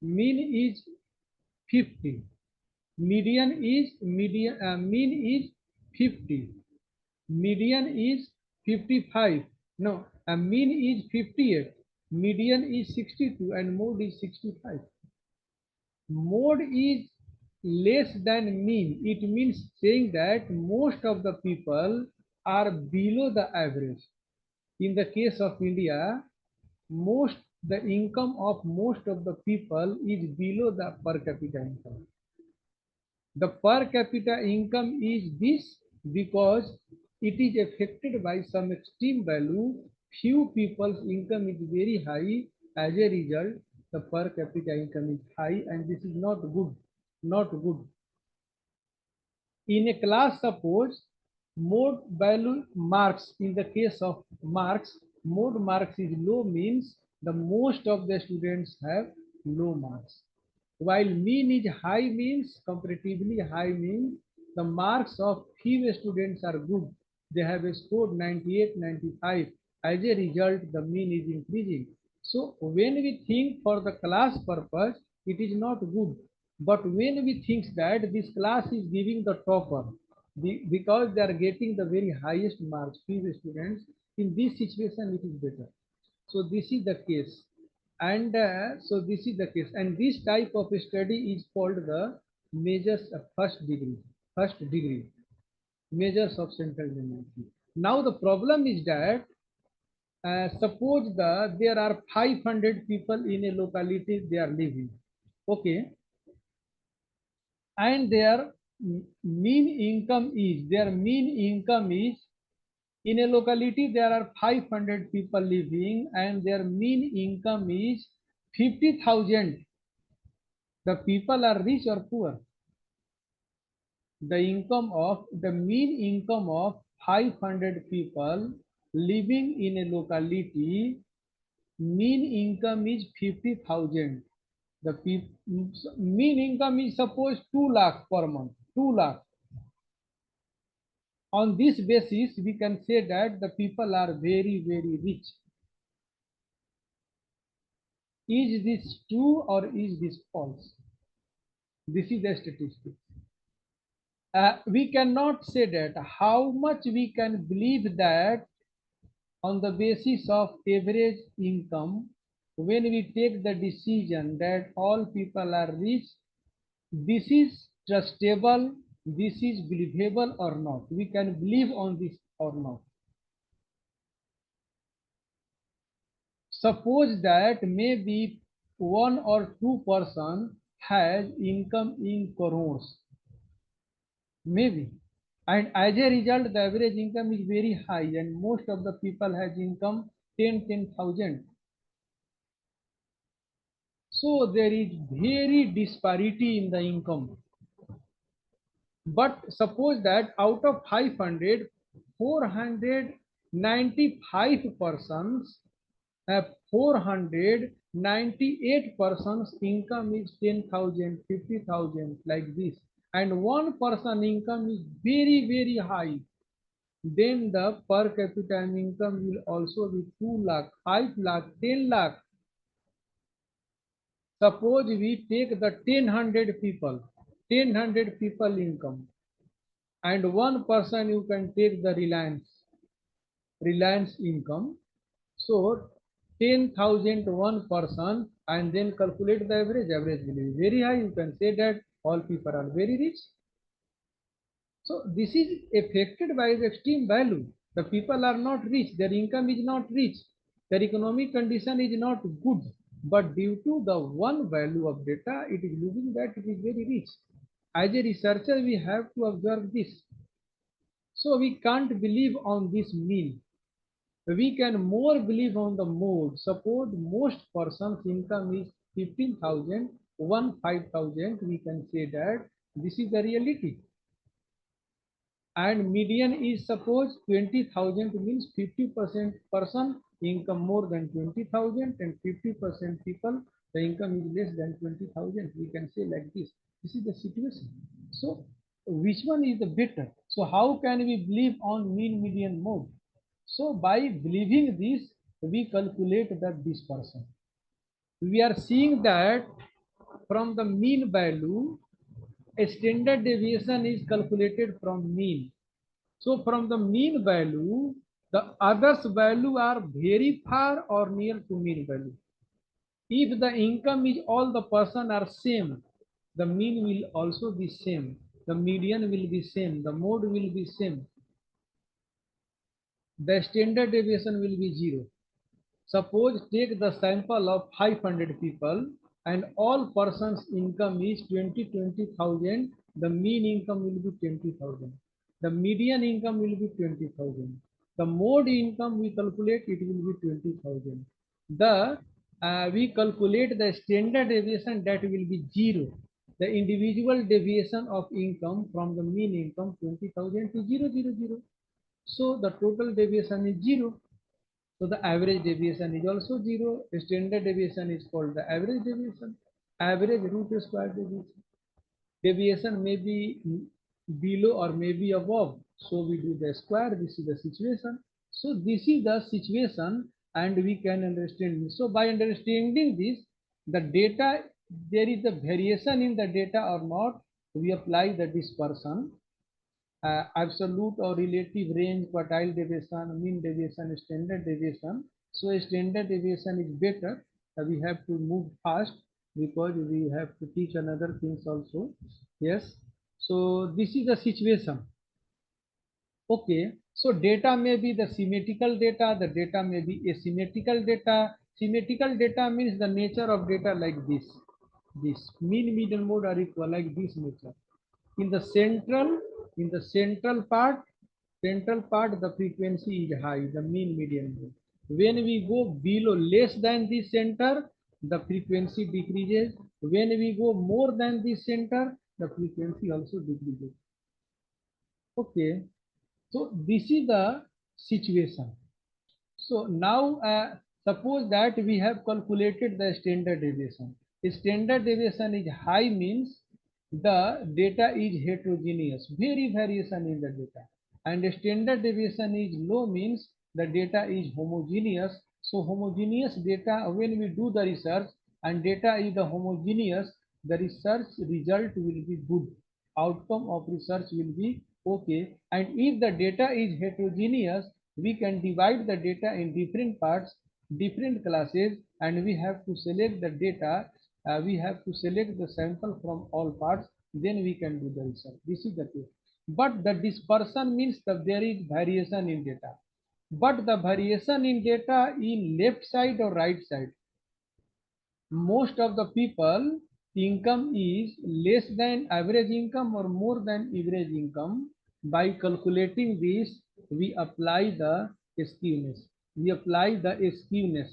is 50, mean is 50, median is 55. No, a mean is 58, median is 62, and mode is 65. Mode is less than mean. It means saying that most of the people are below the average. In the case of India, most the income of most of the people is below the per capita income. The per capita income is this because it is affected by some extreme value. Few people's income is very high. As a result, the per capita income is high, and this is not good. Not good. In a class, suppose mode value marks, in the case of marks, mode marks is low means the most of the students have low marks. While mean is high means comparatively high means the marks of few students are good. They have scored 98, 95. As a result, the mean is increasing. So when we think for the class purpose, it is not good. But when we think that this class is giving the topper, because they are getting the very highest marks, few students, in this situation it is better. So this is the case. And so this is the case, and this type of study is called the measures of first degree measures of central tendency. Now the problem is that suppose there are 500 people in a locality they are living, okay, and their mean income is in a locality there are 500 people living and their mean income is 50,000. The people are rich or poor? The mean income of 500 people living in a locality, mean income is 50,000. The mean income is suppose 2 lakh per month, 2 lakh. On this basis, we can say that the people are very, very rich. Is this true or is this false? This is the statistic. We cannot say that how much we can believe that on the basis of average income, when we take the decision that all people are rich, this is trustable, this is believable or not. We can believe on this or not. Suppose that maybe 1 or 2 person has income in crores, maybe, and as a result the average income is very high and most of the people has income 10,000. So there is very disparity in the income. But suppose that out of 500, 495 persons have 498 persons income is 10,000, 50,000 like this, and one person income is very, very high, then the per capita income will also be 2 lakh, 5 lakh, 10 lakh. Suppose we take the 10 people income, and one person you can take the Reliance income. So 10,000 one person, and then calculate the average. Average will be very high. You can say that all people are very rich. So this is affected by the extreme value. The people are not rich. Their income is not rich. Their economic condition is not good. But due to the one value of data, it is losing that it is very rich. As a researcher, we have to observe this. So we can't believe on this mean. We can more believe on the mode. Suppose most persons income is 15,000, 5,000, we can say that this is the reality. And median is suppose 20,000 means 50% person income more than 20,000 and 50% people the income is less than 20,000. We can say like this. This is the situation. So which one is the better? So how can we believe on mean median mode? So by believing this, we calculate that this person. We are seeing that from the mean value, a standard deviation is calculated from mean. So from the mean value, the others value are very far or near to mean value. If the income is all the person are same, the mean will also be same. The median will be same. The mode will be same. The standard deviation will be 0. Suppose take the sample of 500 people and all persons income is 20,000. The mean income will be 20,000. The median income will be 20,000. The mode income we calculate it will be 20,000. The we calculate the standard deviation that will be 0. The individual deviation of income from the mean income 20,000 to 0,0,0. So the total deviation is 0. So the average deviation is also 0. Standard deviation is called the average deviation. Average root square deviation. Deviation may be below or may be above. So we do the square. This is the situation. So this is the situation and we can understand this. So by understanding this, the data, there is a variation in the data or not, we apply the dispersion. Absolute or relative range, quartile deviation, mean deviation, standard deviation. So standard deviation is better. we have to move fast because we have to teach another things also. Yes. So this is the situation. Okay, so data may be the symmetrical data, the data may be asymmetrical data. Symmetrical data means the nature of data like this mean, median, mode are equal like this nature. In the central part, the frequency is high, the mean, median, mode. When we go below, less than the center, the frequency decreases. When we go more than the center, the frequency also decreases. Okay, so this is the situation. So now suppose that we have calculated the standard deviation. Standard deviation is high means the data is heterogeneous, very variation in the data. And standard deviation is low means the data is homogeneous. So homogeneous data, when we do the research and data is the homogeneous, the research result will be good. Outcome of research will be okay. And if the data is heterogeneous, we can divide the data in different parts, different classes, and we have to select the data. We have to select the sample from all parts, then we can do the research. This is the case. But the dispersion means that there is variation in data. But the variation in data in left side or right side, most of the people income is less than average income or more than average income. By calculating this, we apply the skewness. We apply the skewness,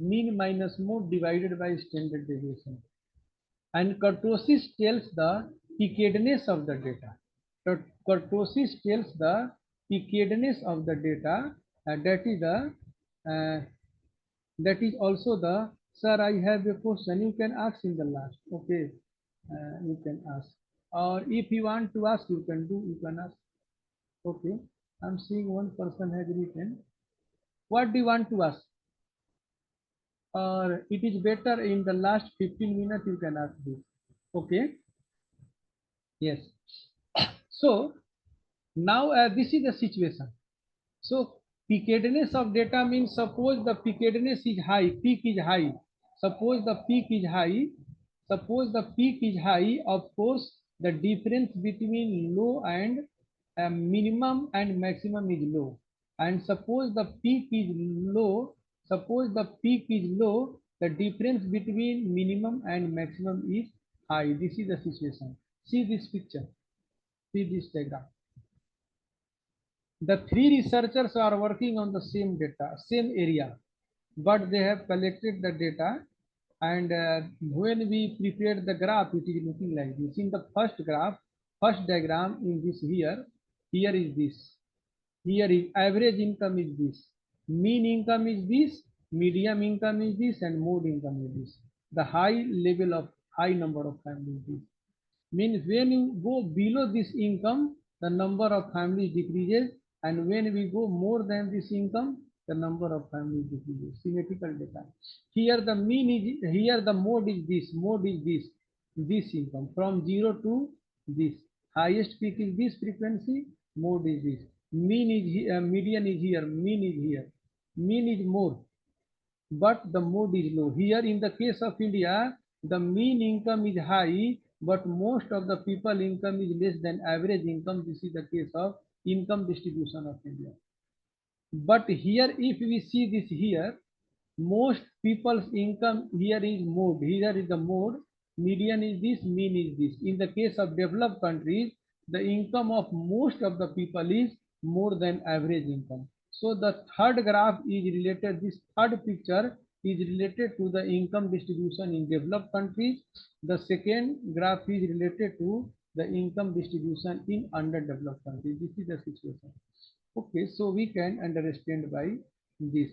mean minus mode divided by standard deviation. And kurtosis tells the pickedness of the data. Kurtosis tells the pickedness of the data, and uh, that is also the, sir, I have a question, you can ask in the last. Okay, you can ask, or if you want to ask, you can do, you can ask. Okay, I'm seeing one person has written, what do you want to ask, or it is better in the last 15 minutes you can ask this. Okay, yes. So now this is the situation. So pickedness of data means, suppose the pickedness is high, peak is high. Suppose the peak is high. Suppose the peak is high. Of course, the difference between low and minimum and maximum is low. And suppose the peak is low. Suppose the peak is low. The difference between minimum and maximum is high. This is the situation. See this picture. See this diagram. The three researchers are working on the same data, same area, but they have collected the data. And when we prepared the graph, it is looking like this. In the first graph, first diagram in this here is this. Here is average income is this, mean income is this, medium income is this, and mode income is this. The high level of high number of families is this. Means when you go below this income, the number of families decreases, and when we go more than this income, the number of families decreases. Symmetrical data. Here the mean is, here the mode is this income from 0 to this. Highest peak is this frequency, mode is this. Mean is here, median is here, mean is here. Mean is more, but the mode is low. Here in the case of India, the mean income is high, but most of the people income is less than average income. This is the case of income distribution of India. But here, if we see this here, most people's income here is mode. Here is the mode. Median is this, mean is this. In the case of developed countries, the income of most of the people is more than average income. So the third graph is related, this third picture is related to the income distribution in developed countries. The second graph is related to the income distribution in underdeveloped countries. This is the situation. Okay, so we can understand by this.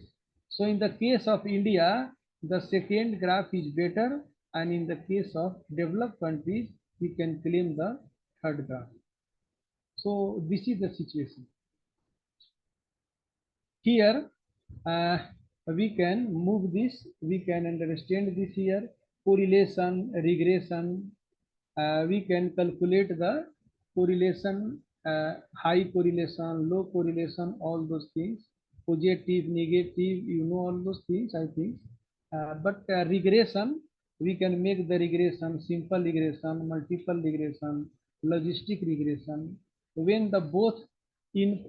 So in the case of India, the second graph is better, and in the case of developed countries, we can claim the third graph. So this is the situation. Here, we can move this, we can understand this here, correlation, regression, we can calculate the correlation, high correlation, low correlation, all those things. positive, negative, you know all those things, I think. But regression, we can make the regression, simple regression, multiple regression, logistic regression. When the both in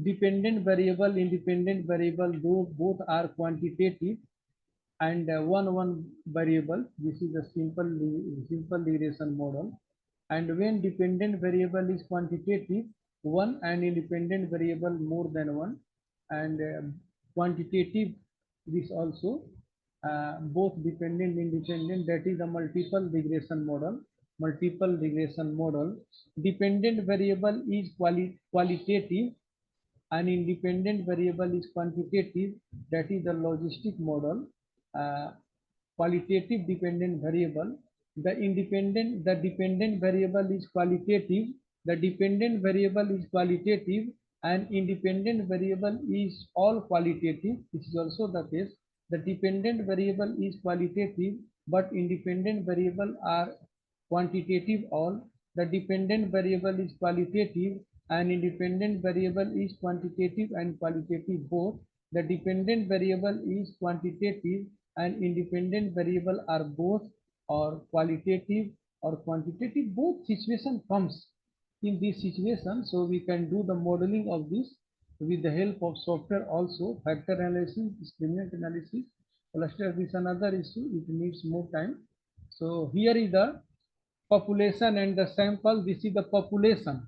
dependent variable, independent variable, though both are quantitative, and one variable, this is a simple regression model. And when dependent variable is quantitative, one, and independent variable more than one, and quantitative, this also both dependent independent, that is a multiple regression model. Multiple regression model, dependent variable is qualitative and independent variable is quantitative, that is the logistic model. uh, Qualitative dependent variable, the dependent variable is qualitative, the dependent variable is qualitative, and independent variable is all qualitative. This is also the case. The dependent variable is qualitative, but independent variable are quantitative all. The dependent variable is qualitative and independent variable is quantitative and qualitative both. The dependent variable is quantitative and independent variable are both or qualitative or quantitative. Both situation comes in this situation, so we can do the modeling of this with the help of software also. Factor analysis, discriminant analysis, cluster, this another issue, it needs more time. So here is the population and the sample. This is the population,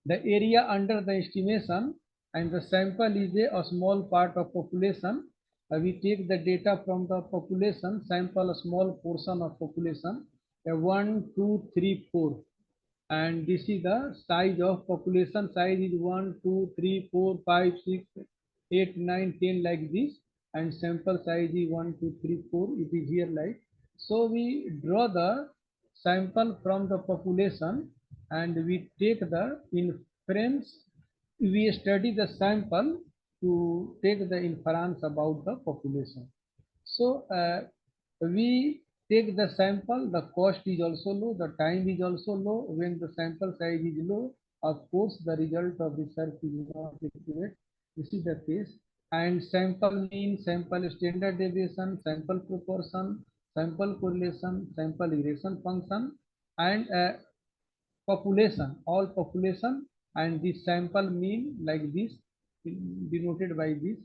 the area under the estimation, and the sample is a small part of population. We take the data from the population, sample a small portion of population, 1, 2, 3, 4, and this is the size of population. Size is 1, 2, 3, 4, 5, 6, 8, 9, 10, like this, and sample size is 1, 2, 3, 4. It is here like so. We draw the sample from the population and we take the inference. We study the sample to take the inference about the population. So we take the sample, the cost is also low, the time is also low. When the sample size is low, of course, the result of research is not accurate. This is the case. And sample mean, sample standard deviation, sample proportion, sample correlation, sample regression function, and population, all population, and the sample mean like this, denoted by this.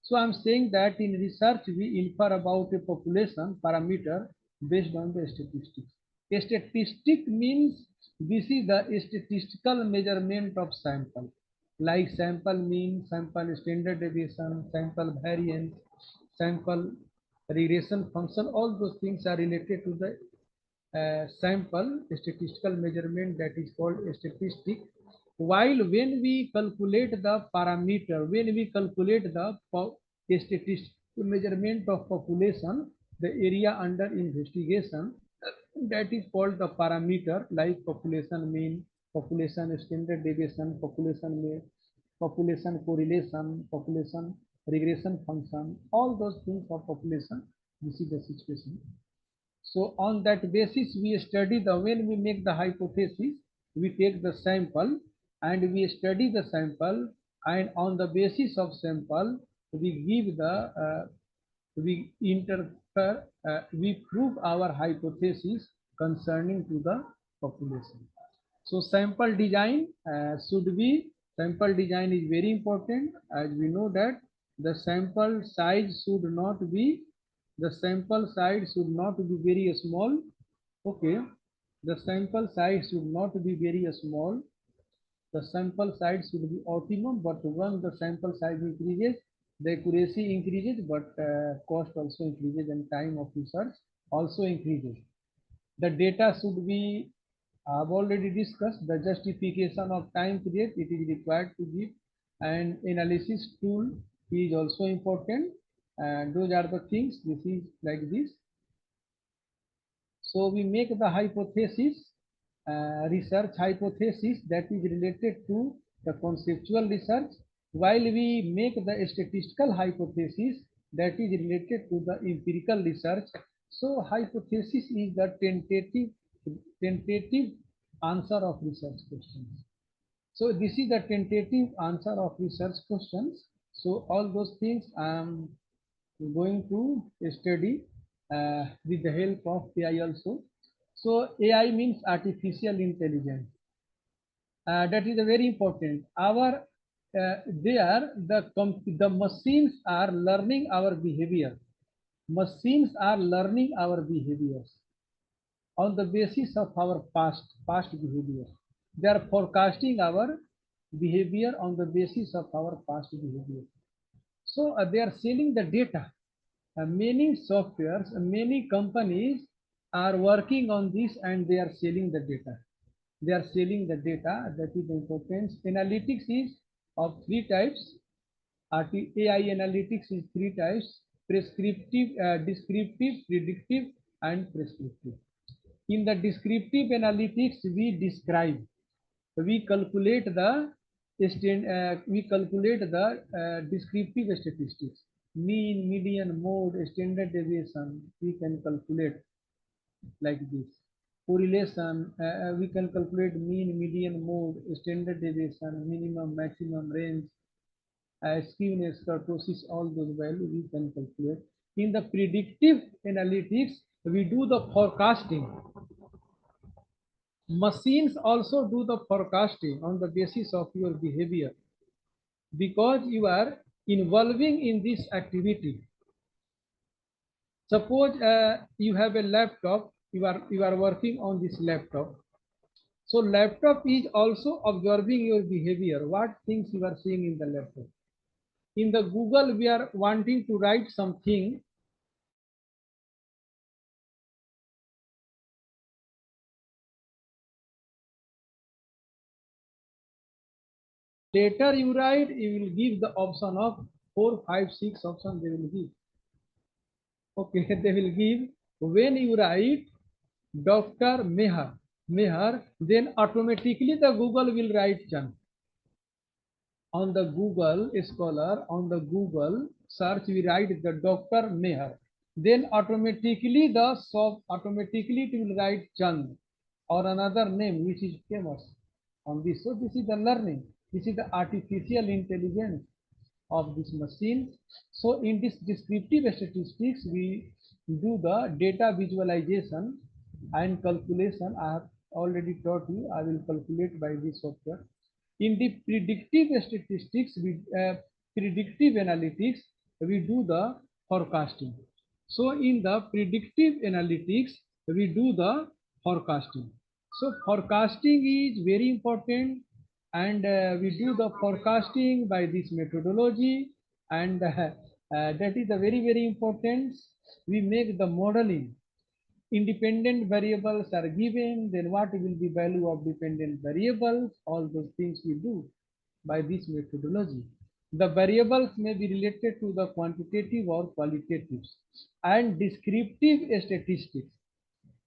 So I'm saying that in research we infer about a population parameter based on the statistics. A statistic means this is the statistical measurement of sample, like sample mean, sample standard deviation, sample variance, sample regression function. All those things are related to the sample statistical measurement, that is called statistic. While when we calculate the parameter, when we calculate the statistical measurement of population, the area under investigation, that is called the parameter, like population mean, population standard deviation, population mean, population correlation, population regression function, all those things of population. This is the situation. So on that basis, we study the, when we make the hypothesis, we take the sample and we study the sample, and on the basis of sample, we give the, we prove our hypothesis concerning to the population. So sample design should be, sample design is very important, as we know that the sample size should not be, the sample size should not be very small. Okay, the sample size should not be very small. The sample size should be optimum, but when the sample size increases, the accuracy increases, but cost also increases and time of research also increases. The data should be, I've already discussed the justification of time period, it is required to give, and analysis tool is also important, and those are the things. This is like this. So we make the hypothesis, research hypothesis, that is related to the conceptual research, while we make the statistical hypothesis that is related to the empirical research. So hypothesis is the tentative answer of research questions. So this is the tentative answer of research questions. So all those things I am going to study with the help of AI also. So AI means artificial intelligence. That is a very important. Our there the machines are learning our behavior. Machines are learning our behaviors on the basis of our past behavior. They are forecasting our behavior on the basis of our past behavior. So they are selling the data. Many softwares, many companies are working on this and they are selling the data. They are selling the data. That is the importance. Analytics is of three types. AI analytics is three types: prescriptive, descriptive, predictive, and prescriptive. In the descriptive analytics, we calculate the descriptive statistics, mean, median, mode, standard deviation. We can calculate like this. Correlation, we can calculate mean, median, mode, standard deviation, minimum, maximum, range, skewness, kurtosis, all those values we can calculate. In the predictive analytics, we do the forecasting. Machines also do the forecasting on the basis of your behavior because you are involving in this activity. Suppose you have a laptop, you are working on this laptop. So laptop is also observing your behavior, what things you are seeing in the laptop. In the Google, we are wanting to write something. Later you write, you will give the option of 4, 5, 6 options they will give. Okay, they will give when you write Dr. Mehar, then automatically the Google will write Chand. On the Google Scholar, on the Google search, we write the Dr. Mehar. Then automatically it will write Chand or another name which is famous on this. So this is the learning. This is the artificial intelligence of this machine. So in this descriptive statistics, we do the data visualization and calculation. I have already taught you. I will calculate by this software. In the predictive analytics, we do the forecasting. So in the predictive analytics, we do the forecasting. So forecasting is very important, and we do the forecasting by this methodology, and that is a very important. We make the modeling. Independent variables are given, then what will be value of dependent variables? All those things we do by this methodology. The variables may be related to the quantitative or qualitative and descriptive statistics.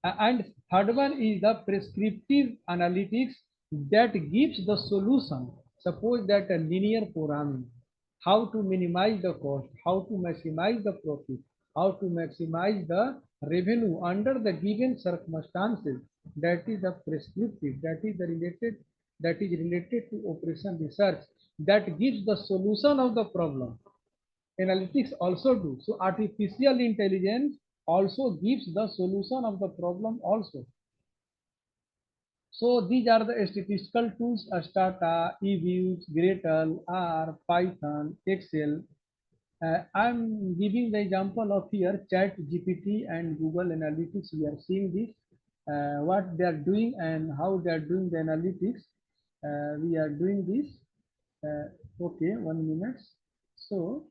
And third one is the prescriptive analytics that gives the solution. Suppose that a linear programming, how to minimize the cost, how to maximize the profit, how to maximize the revenue under the given circumstances. That is the prescriptive. That is related to operation research. That gives the solution of the problem. Analytics also do. So artificial intelligence also gives the solution of the problem also. So these are the statistical tools: Stata, eViews, Gradle, R, Python, Excel. I'm giving the example of here Chat GPT and Google Analytics. We are seeing this, what they are doing and how they are doing the analytics. We are doing this. Okay, 1 minute. So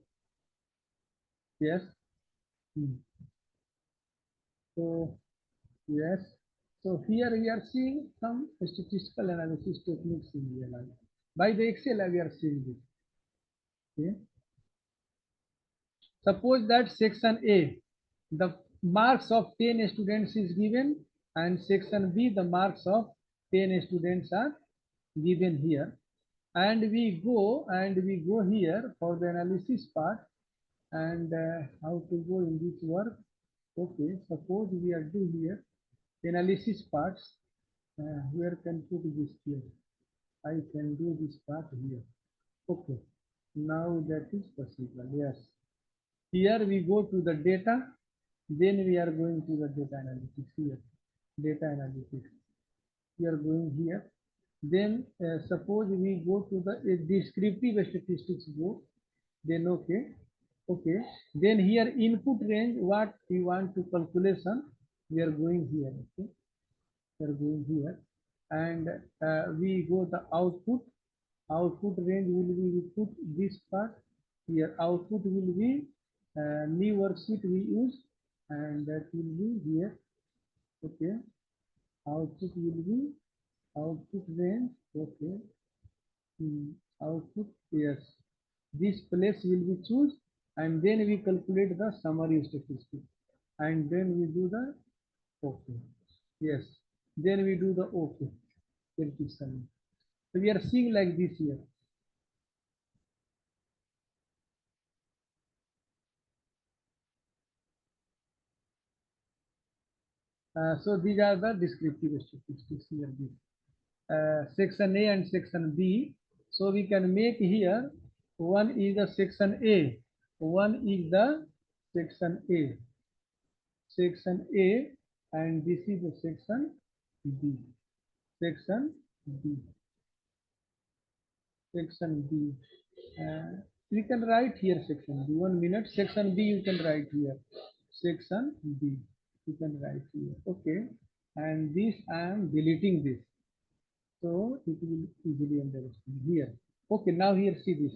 yes. Hmm. So yes. So here we are seeing some statistical analysis techniques in real life. By the Excel, we are seeing this. Okay. Suppose that section A, the marks of 10 students is given, and section B, the marks of 10 students are given here. And we go here for the analysis part, and how to go in this work. Okay, suppose we are doing here analysis parts. Where can put this here? I can do this part here. Okay. Now that is possible. Yes. Here we go to the data. Then we are going to the data analytics here. Data analytics. We are going here. Then suppose we go to the descriptive statistics go. Then okay. Then here input range what we want to calculation. We are going here. Okay. We are going here, and we go the output. Output range will be we put this part here. Output will be new worksheet we use, and that will be here. Okay. Output will be output range. Okay. Output, yes, this place will be choose, and then we calculate the summary statistic, and then we do the okay, yes, then we do the okay prediction. So we are seeing like this here. So these are the descriptive statistics here. This section A and section B. So we can make here one is the section A, one is the section A, section A, and this is the section B, section B, section B. We can write here section B. 1 minute. Section B you can write here. Section B you can write here. Okay, and this I am deleting this, so it will easily understand here. Okay, now here see this.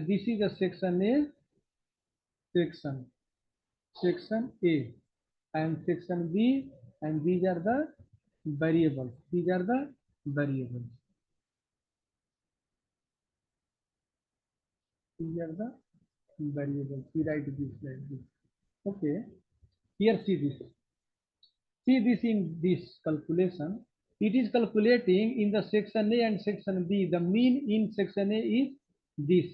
This is the section A, section section A, and section B, and these are the variables. These are the variables. These are the variables. We write this like this. Okay. Here see this. See this in this calculation. It is calculating in the section A and section B. The mean in section A is this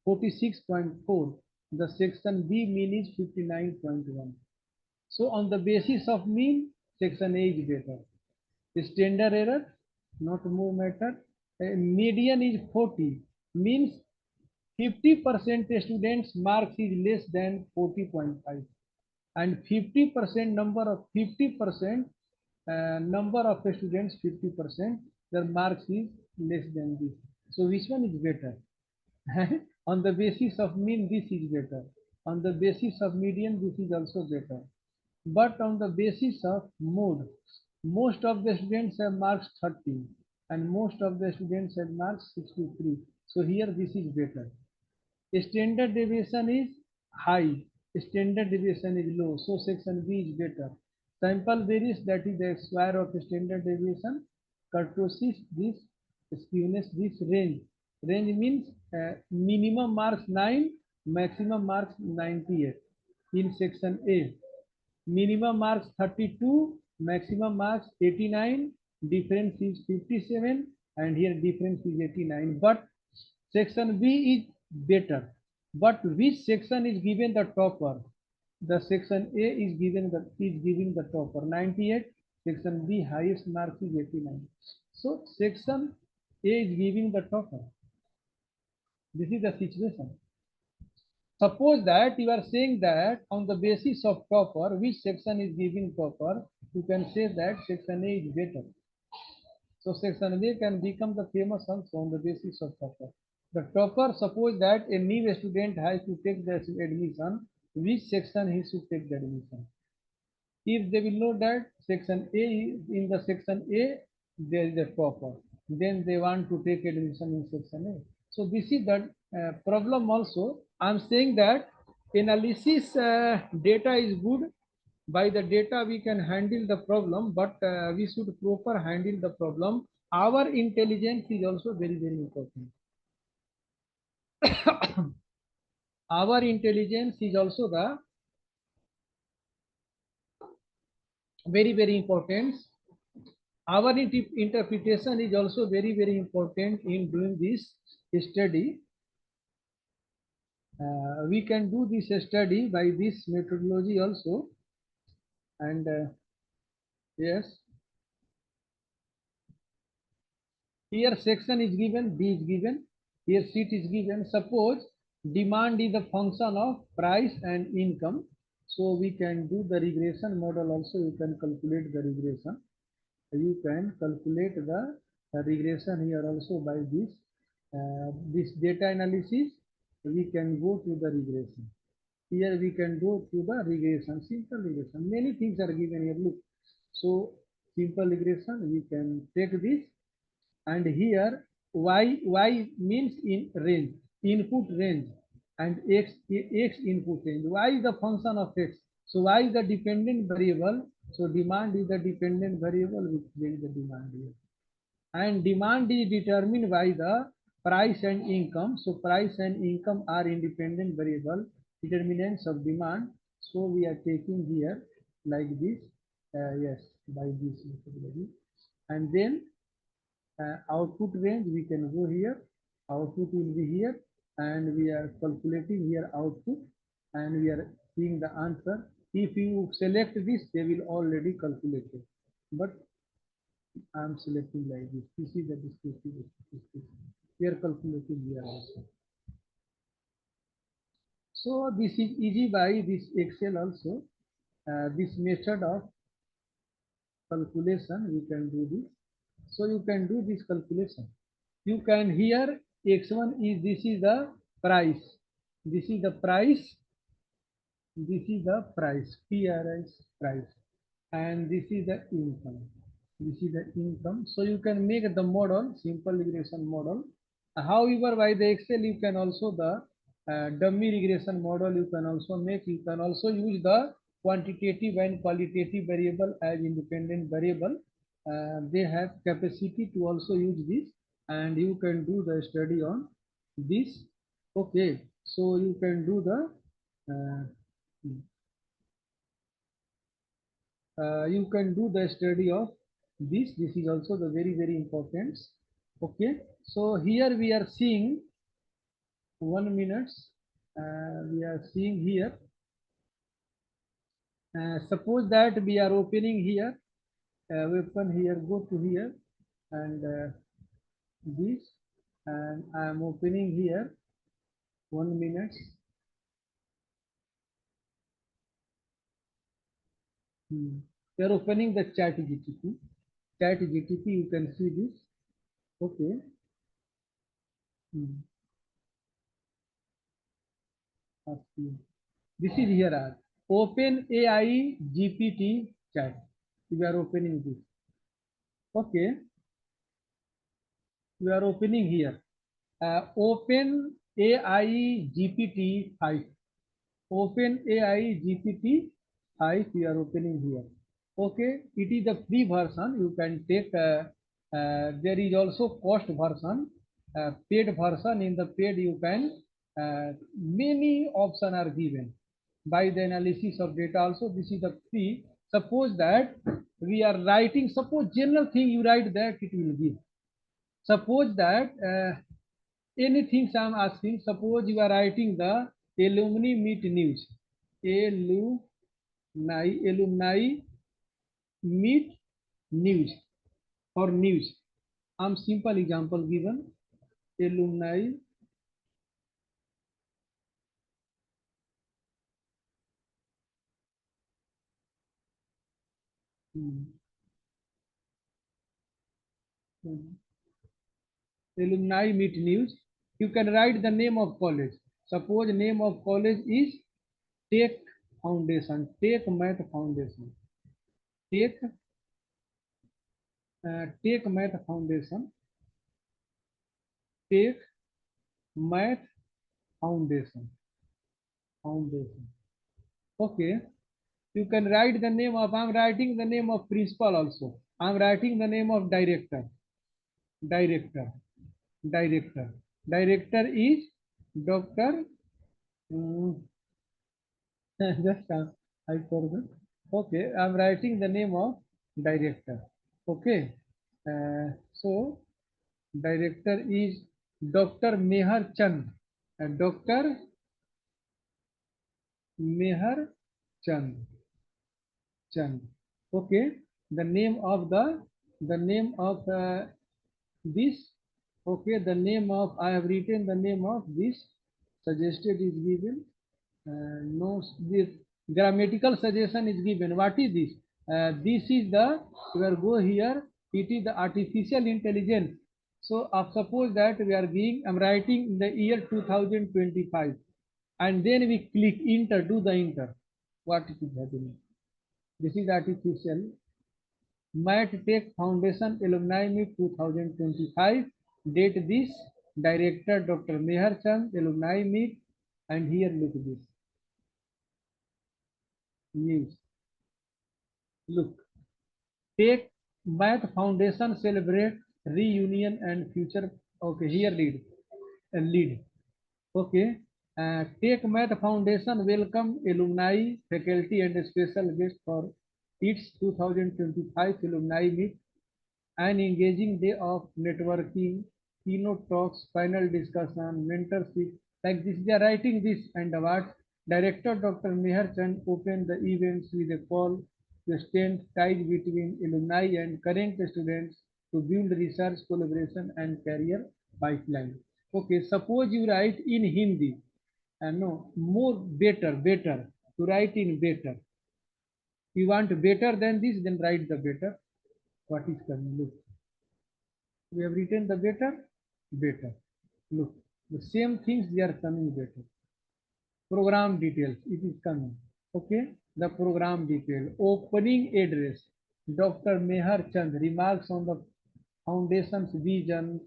46.4. The section B mean is 59.1. So on the basis of mean, section A is better. Standard error, not more matter. Median is 40, means 50% students marks is less than 40.5, and 50% number of 50% number of students 50% their marks is less than this. So which one is better? On the basis of mean, this is better. On the basis of median, this is also better. But on the basis of mode, most of the students have marks 30, and most of the students have marks 63. So here this is better. Standard deviation is high, standard deviation is low, so section B is better. Sample varies, that is the square of standard deviation, kurtosis this, skewness this, range. Range means minimum marks 9, maximum marks 98 in section A. Minimum marks 32, maximum marks 89, difference is 57, and here difference is 89. But section B is better. But which section is given the topper? The section A is given the giving the topper 98. Section B highest mark is 89. So section A is giving the topper. This is the situation. Suppose that you are saying that on the basis of topper, which section is giving topper, you can say that section A is better. So section A can become the famous also on the basis of topper. The topper, suppose that a new student has to take the admission, which section he should take the admission. If they will know that section A is in the section A, there is a topper, then they want to take admission in section A. So this is the problem also. I'm saying that analysis data is good. By the data we can handle the problem, but we should proper handle the problem. Our intelligence is also very important. Our intelligence is also the very important. Our interpretation is also very important in doing this study. We can do this study by this methodology also, and yes, Here section is given, B is given, here sheet is given. Suppose demand is the function of price and income. So we can do the regression model also. You can calculate the regression. You can calculate the regression here also by this data analysis. We can go to the regression. Here we can go to the regression, simple regression. Many things are given here. Look, so simple regression. We can take this, and here y means in range, input range, and x input range. Y is the function of x, so y is the dependent variable, so demand is the dependent variable which brings the demand here, and demand is determined by the price and income. So price and income are independent variable determinants of demand, so we are taking here like this, yes, by this methodology. And then output range, we can go here, output will be here, and we are calculating here output, and we are seeing the answer. If you select this, they will already calculate it, but I am selecting like this. This is the descriptive. We are calculating here also. So this is easy by this Excel also. This method of calculation we can do this. So you can do this calculation. You can here x1 is, this is the price. This is the price. This is the price. Price. And this is the income. This is the income. So you can make the model, simple regression model. However, by the Excel you can also the dummy regression model you can also make. You can also use the quantitative and qualitative variable as independent variable. They have capacity to also use this, and you can do the study on this. Okay, so you can do the you can do the study of this is also the very important. Okay, so here we are seeing 1 minute, we are seeing here, suppose that we are opening here, open here, go to here, and this, and I am opening here 1 minute. We are opening the chat GTP. Chat GTP, you can see this. Okay. This is here as Open AI GPT chat. We are opening this. Okay. We are opening here. Open AI GPT 5. Open AI GPT 5 we are opening here. Okay, it is the free version. You can take, there is also cost version, paid version. In the paid you can, many options are given by the analysis of data also. This is the free. Suppose that we are writing, suppose general thing you write that it will give. Suppose that anything I am asking, suppose you are writing the alumni meet news, alumni meet news or news. I'm simple example given, alumni alumni meet news. You can write the name of college. Suppose name of college is Take Foundation, Take Math Foundation, Take Take Math Foundation, Take Math Foundation, Foundation. Okay, you can write the name of, I'm writing the name of principal also. I'm writing the name of director, director, director. Director is Dr. Just I forgot. Okay, I'm writing the name of director. Okay, so director is Dr. Mehar Chand. Dr. Mehar Chand. Chand. Okay, the name of this. Okay, the name of, I have written the name of this, suggested is given. No, this grammatical suggestion is given. What is this? This is the, we are go here, it is the artificial intelligence. So suppose that we are giving, I'm writing in the year 2025, and then we click enter, do the enter. What is happening? This is artificial. Math Tech Foundation Alumni Meet 2025. Date this. Director Dr. Mehar Chand Alumni Meet. And here look this. News. Look. Tech Math Foundation celebrate reunion and future. Okay, here lead. Lead. Okay. Tech Math Foundation welcome alumni, faculty and special guests for its 2025 alumni meet, an engaging day of networking, keynote talks, panel discussion, mentorship. Like this, they are writing this and what Director Dr. Mehar Chand opened the events with a call to strengthen ties between alumni and current students to build research collaboration and career pipeline. Okay, suppose you write in Hindi, and no more better to write in better. You want better than this, then write the better. What is coming? Look. We have written the better. Look, the same things they are coming better. Program details, it is coming. Okay, the program detail. Opening address. Dr. Mehar Chand remarks on the foundation's vision,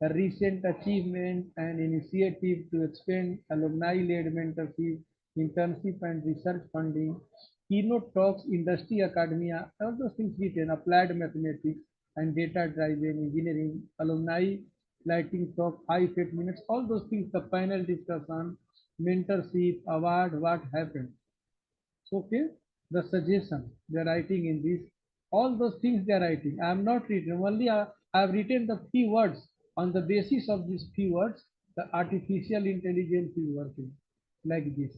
a recent achievement and initiative to expand alumni-led mentorship, internship and research funding, keynote talks, industry academia, all those things written, applied mathematics and data-driven engineering, alumni lighting talk, 5 8 minutes, all those things, the panel discussion, mentorship, award, what happened. So, okay, the suggestion they are writing in this, all those things they are writing. I am not reading, only I have written the few words. On the basis of these few words, the artificial intelligence is working like this.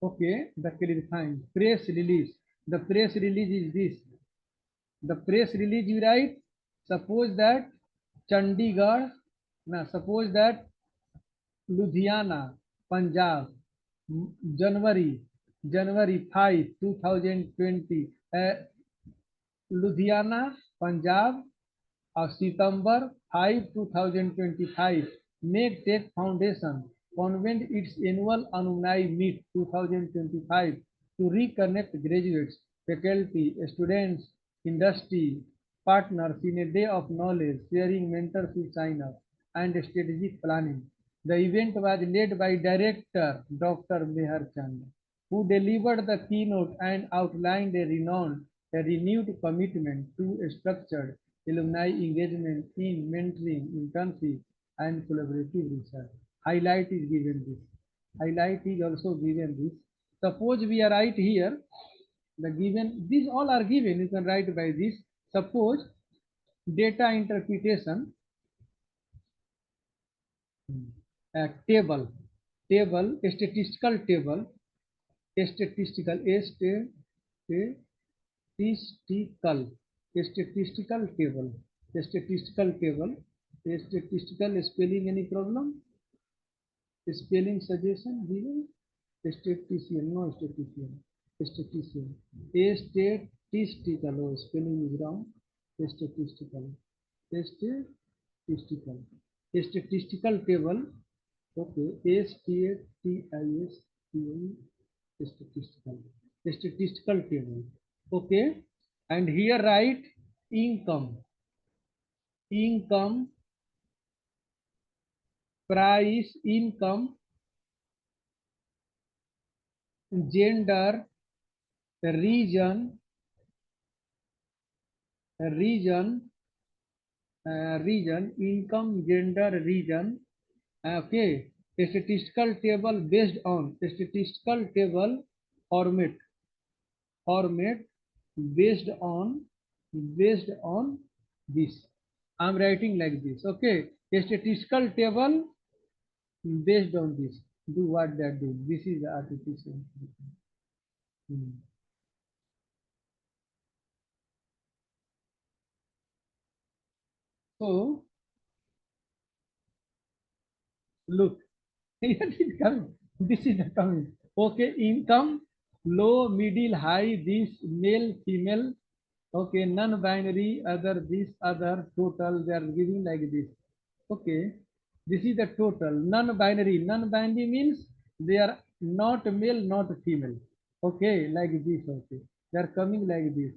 Okay, the clarifying press release. The press release is this. The press release you write, suppose that Chandigarh, now suppose that Ludhiana, Punjab, January, January 5, 2020, Ludhiana, Punjab, of September 5, 2025, Make Tech Foundation convened its annual alumni meet 2025 to reconnect graduates, faculty, students, industry, partners in a day of knowledge, sharing, mentorship, sign-up, and strategic planning. The event was led by Director Dr. Mehar Chand, who delivered the keynote and outlined a renewed commitment to a structured alumni engagement in mentoring, internship, and collaborative research. Highlight is given this. Highlight is also given this. Suppose we are right here, the given, these all are given, you can write by this. Suppose data interpretation, table, statistical table, statistical, statistical, statistical table, statistical table, statistical spelling, any problem? Spelling suggestion given? Statistician, no statistician, statistician. Statistical, oh, spelling is wrong. Statistical, statistical, statistical table. Okay, statistical, statistical table. Okay, and here write income, income, price, income, gender, region, region, region, income, gender, region. Okay, a statistical table based on statistical table format, format based on this. I'm writing like this. Okay, a statistical table based on this. Do what they are doing. This is the artificial. Hmm. So look, here it is coming. This is the coming. Okay, income, low, middle, high, this, male, female. Okay, non-binary, other, this, other, total. They are giving like this. Okay, this is the total. Non-binary. Non-binary means they are not male, not female. Okay, like this. Okay, they are coming like this.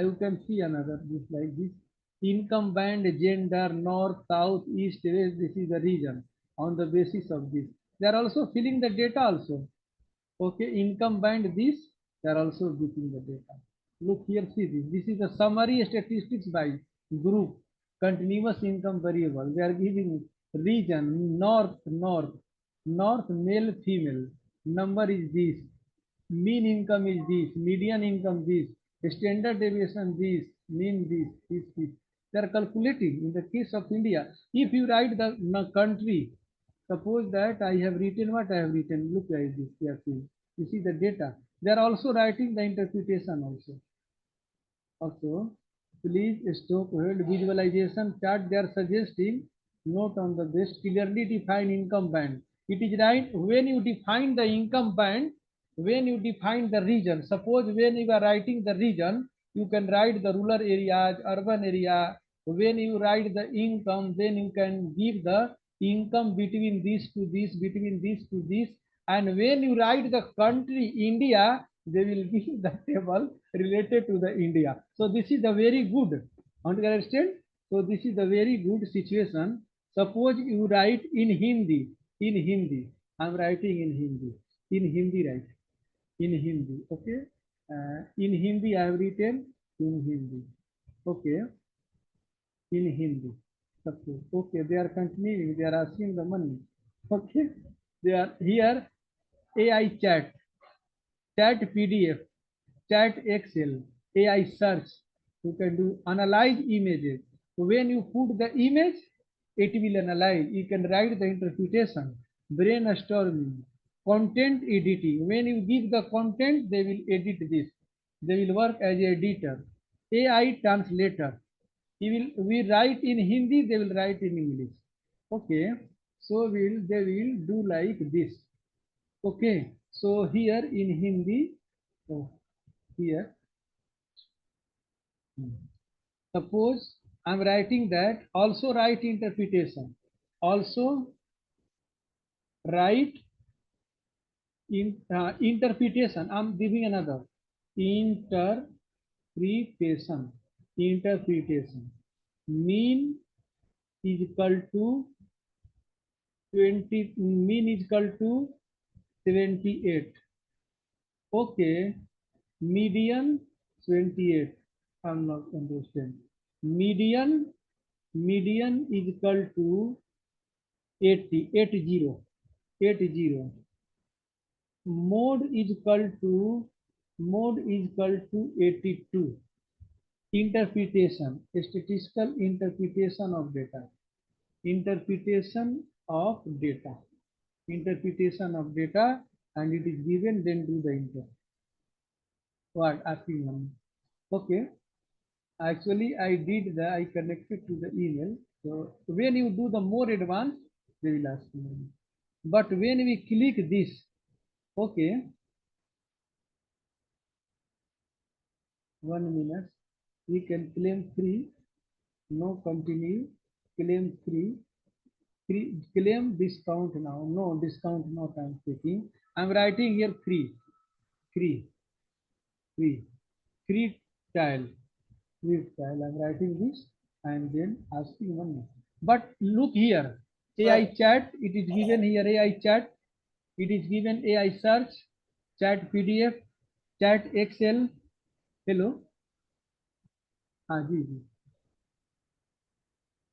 You can see another this like this. Income band, gender, north, south, east, west. This is the region. On the basis of this, they are also filling the data also. Okay, income band this, they are also giving the data. Look here, see this. This is the summary statistics by group. Continuous income variable. They are giving region, north, male, female. Number is this. Mean income is this. Median income this. Standard deviation this. Mean this. They are calculating. In the case of India, if you write the country, suppose that I have written what I have written. Look at this carefully. You see the data. They are also writing the interpretation also. Also, please stop hold visualization chart. They are suggesting note on the best clearly define income band. It is right when you define the income band, when you define the region. Suppose when you are writing the region, you can write the rural areas, urban area. When you write the income, then you can give the income between this to this, between this to this. And when you write the country India, they will give the table related to the India. So this is the very good. Want to understand? So this is the very good situation. Suppose you write in Hindi. In Hindi. I'm writing in Hindi. In Hindi, right? In Hindi. Okay. In Hindi, I have written in Hindi. Okay. In Hindi. Suppose. Okay. They are continuing. They are asking the money. Okay. They are here. AI chat. Chat PDF, chat Excel, AI search. You can do analyze images. When you put the image, it will analyze. You can write the interpretation, brainstorming, content editing. When you give the content, they will edit this. They will work as an editor. AI translator. We write in Hindi, they will write in English. Okay. So they will do like this. Okay, so here in Hindi, oh, here, suppose I'm writing that, also write interpretation, also write in interpretation. I'm giving another interpretation. Interpretation. Mean is equal to 20. Mean is equal to 78. Okay, median 28. I'm not understand. Median is equal to 80. 80. Mode is equal to 82. Interpretation, statistical interpretation of data. Interpretation of data. Interpretation of data, and it is given, then do the inter. What asking one? Okay. Actually, I connected to the email. So when you do the more advanced, they will ask you. But when we click this, okay, 1 minute, we can claim free, no continue, claim free, claim discount now, no discount not I'm taking. I'm writing here free, free, free trial. I'm writing this and then asking one more. But look here, AI chat, it is given here AI chat, it is given AI search, chat PDF, chat Excel. Hello, हाँ जी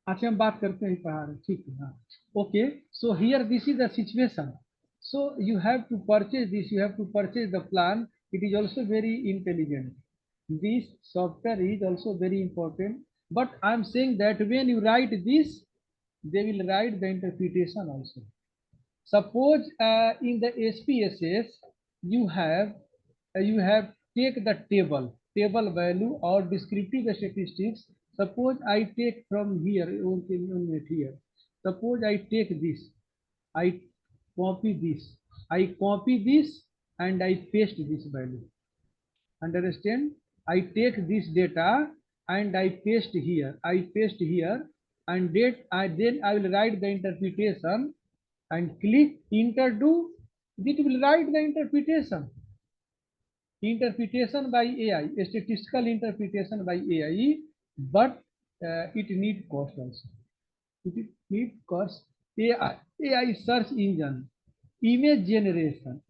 अच्छा हम बात करते हैं पढ़ा ठीक है हाँ okay so here this is the situation so you have to purchase this you have to purchase the plan it is also very intelligent this software is also very important but I'm saying that when you write this they will write the interpretation also suppose in the SPSS you have take the table value or descriptive statistics Suppose I take from here, okay, here. Suppose I take this, I copy this, and I paste this value. Understand? I take this data and I paste here. And then I will write the interpretation and click enter do. It will write the interpretation by AI, statistical interpretation by AI, but it need cost also. It need cost. AI search engine, image generation.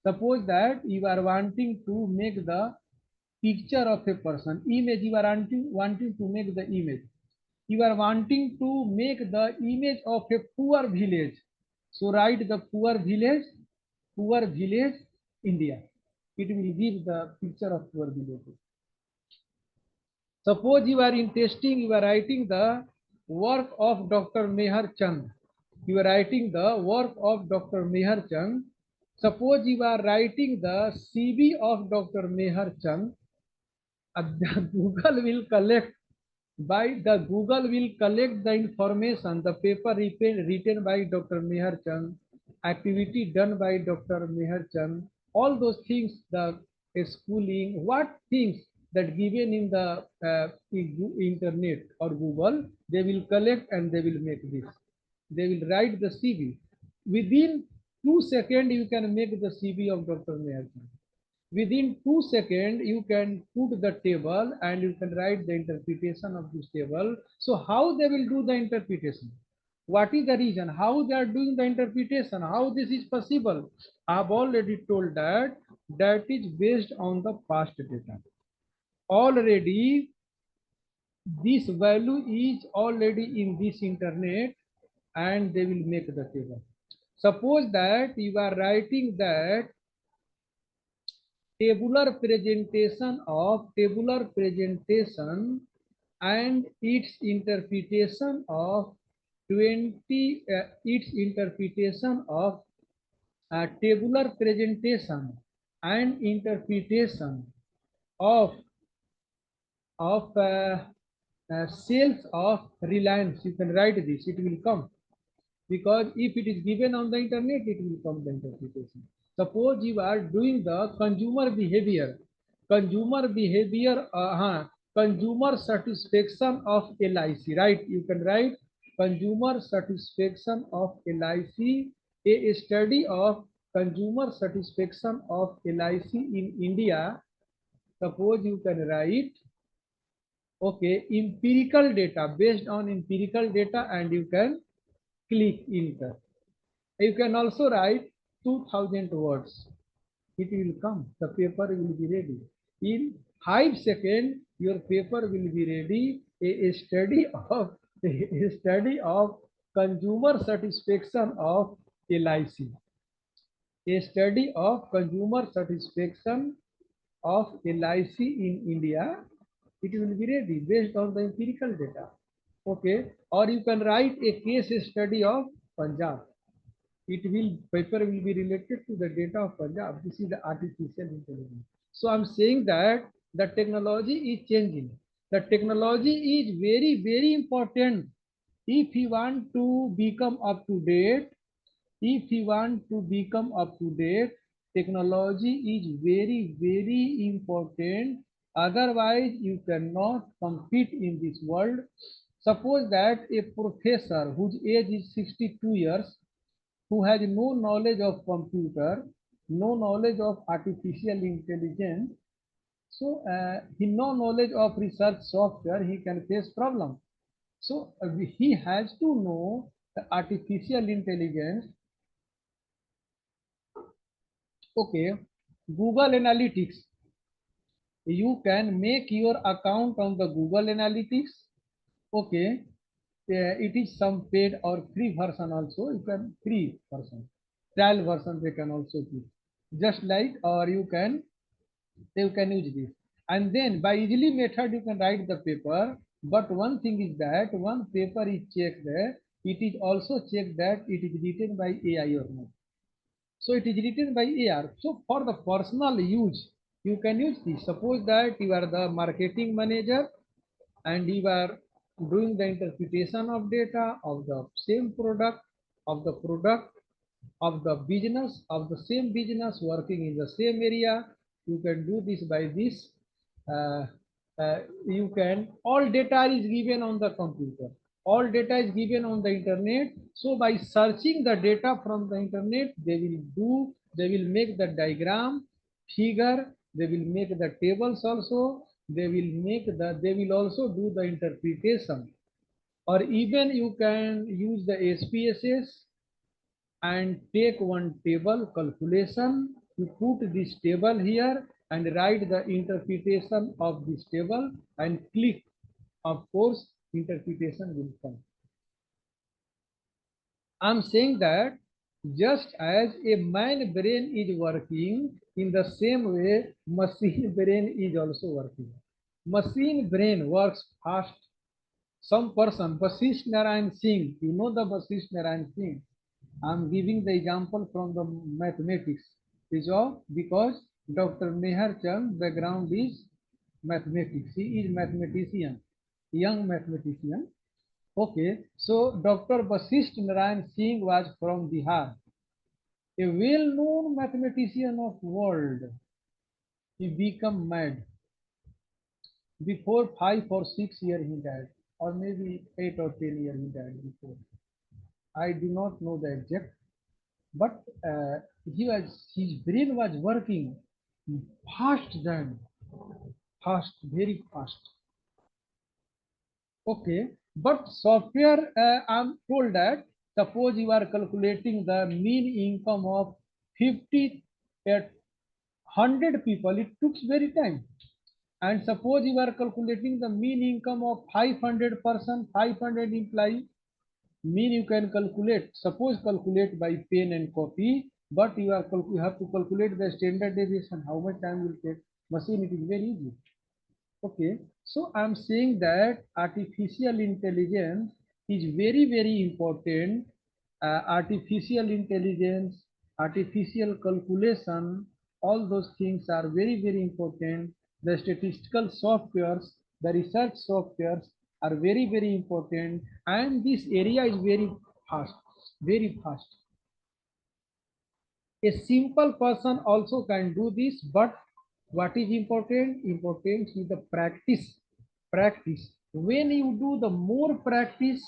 Suppose that you are wanting to make the picture of a person, image. You are wanting to make the image. You are wanting to make the image of a poor village. So write the poor village, India. It will give the picture of poor village. Suppose you are in testing, you are writing the work of Dr. Mehar Chand. You are writing the work of Dr. Mehar Chand. Suppose you are writing the CV of Dr. Mehar Chand. Google will collect Google will collect the information, the paper written by Dr. Mehar Chand, activity done by Dr. Mehar Chand, all those things, the schooling, what things that given in the internet or Google, they will collect and they will make this. They will write the CV. Within 2 seconds, you can make the CV of Dr. Mehar Chand. Within 2 seconds, you can put the table and you can write the interpretation of this table. So how they will do the interpretation? What is the reason? How they are doing the interpretation? How this is possible? I've already told that is based on the past data. Already this value is already in this internet and they will make the table. Suppose that you are writing that tabular presentation and its interpretation of 20 its interpretation of tabular presentation and interpretation of sales of Reliance. You can write this, it will come, because if it is given on the internet, it will come the interpretation. Suppose you are doing the consumer satisfaction of LIC, right? You can write consumer satisfaction of LIC, a study of consumer satisfaction of LIC in India. Suppose you can write, okay, empirical data, based on empirical data, and you can click enter. You can also write 2000 words. It will come. The paper will be ready. In 5 seconds, your paper will be ready. A study of consumer satisfaction of LIC. A study of consumer satisfaction of LIC in India. It will be ready based on the empirical data. Okay. Or you can write a case study of Punjab. Paper will be related to the data of Punjab. This is the artificial intelligence. So I'm saying that the technology is changing. The technology is very, very important. If you want to become up to date, technology is very, very important. Otherwise, you cannot compete in this world. Suppose that a professor whose age is 62 years, who has no knowledge of computer, no knowledge of artificial intelligence, so he no knowledge of research software, he can face problem. So he has to know the artificial intelligence. Okay, Google Analytics. You can make your account on the Google Analytics. Okay, it is some paid or free version also. You can free version, trial version they can also give. Just like, or you can use this, and then by easily method you can write the paper. But one thing is that one paper is checked there. It is also checked that it is written by AI or not. So it is written by AI. So for the personal use, you can use this. Suppose that you are the marketing manager and you are doing the interpretation of data of the same product, of the product, of the business, of the same business working in the same area. You can do this by this. uh, you can, all data is given on the computer, all data is given on the internet. So by searching the data from the internet, they will make the diagram, figure, they will make the tables also, they will also do the interpretation. Or even you can use the SPSS and take one table calculation. You put this table here and write the interpretation of this table and click. Of course, interpretation will come. I'm saying that just as a man brain is working, in the same way, machine brain is also working. Machine brain works fast. Some person, Vasisht Narayan Singh, you know the Vasisht Narayan Singh. I'm giving the example from the mathematics. Because Dr. Nehar Chand background is mathematics. He is mathematician, young mathematician. Okay, so Dr. Vasisht Narayan Singh was from Bihar, a well-known mathematician of world. He became mad. Before 5 or 6 years he died, or maybe 8 or 10 years he died before. I do not know the exact, but his brain was working fast then, fast, very fast. Okay, but software, I'm told that suppose you are calculating the mean income of 50 at 100 people, it took very time. And suppose you are calculating the mean income of 500 person, 500 employee, mean you can calculate. Suppose calculate by pen and copy, but you have to calculate the standard deviation. How much time will take? Machine, it is very easy. Okay, so I'm saying that artificial intelligence is very, very important. Artificial intelligence, artificial calculation, all those things are very, very important. The statistical softwares, the research softwares are very, very important, and this area is very fast, very fast. A simple person also can do this, but what is important? Important is the practice. Practice. When you do the more practice,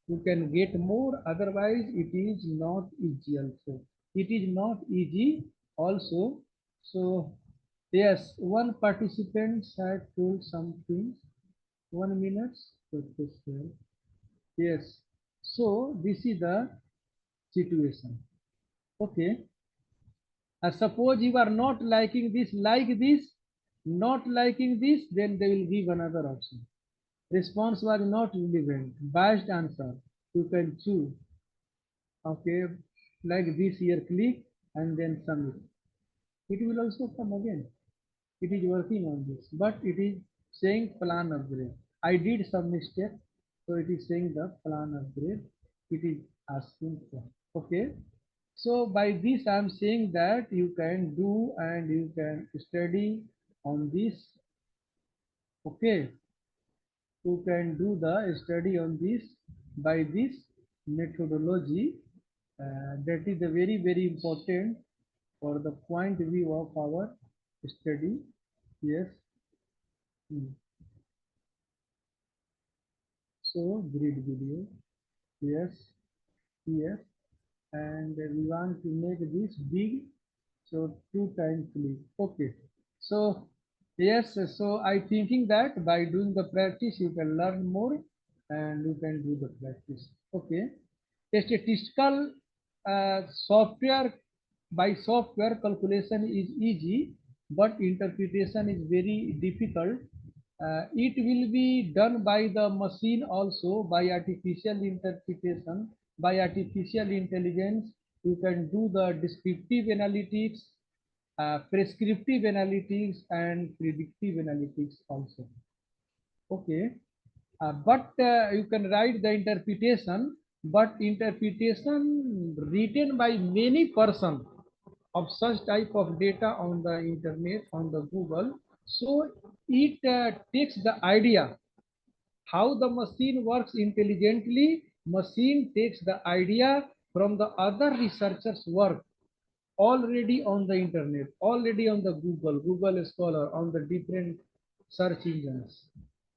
you can get more. Otherwise, it is not easy also. It is not easy also. So, yes, one participant had told something. 1 minute. Yes. So, this is the situation. Okay. Suppose you are not liking this, like this, not liking this, then they will give another option. Response was not relevant, biased answer. You can choose. Okay, like this here, click and then submit. It will also come again. It is working on this, but it is saying plan upgrade. I did some mistake, so it is saying the plan upgrade. It is asking for. Okay. So by this, I'm saying that you can do and you can study on this. Okay, you can do the study on this by this methodology. That is the very, very important for the point of view of our study. Yes. Hmm. So grid video. Yes. Yes. And we want to make this big, so 2 times click. Okay, so yes, so I thinking that by doing the practice you can learn more and you can do the practice. Okay, a statistical software, by software calculation is easy, but interpretation is very difficult. It will be done by the machine also, by artificial interpretation, by artificial intelligence. You can do the descriptive analytics, prescriptive analytics, and predictive analytics also. Okay, but you can write the interpretation, but interpretation written by many person of such type of data on the internet, on the Google. So it takes the idea. How the machine works intelligently? Machine takes the idea from the other researchers' work already on the internet, already on the Google Scholar, on the different search engines,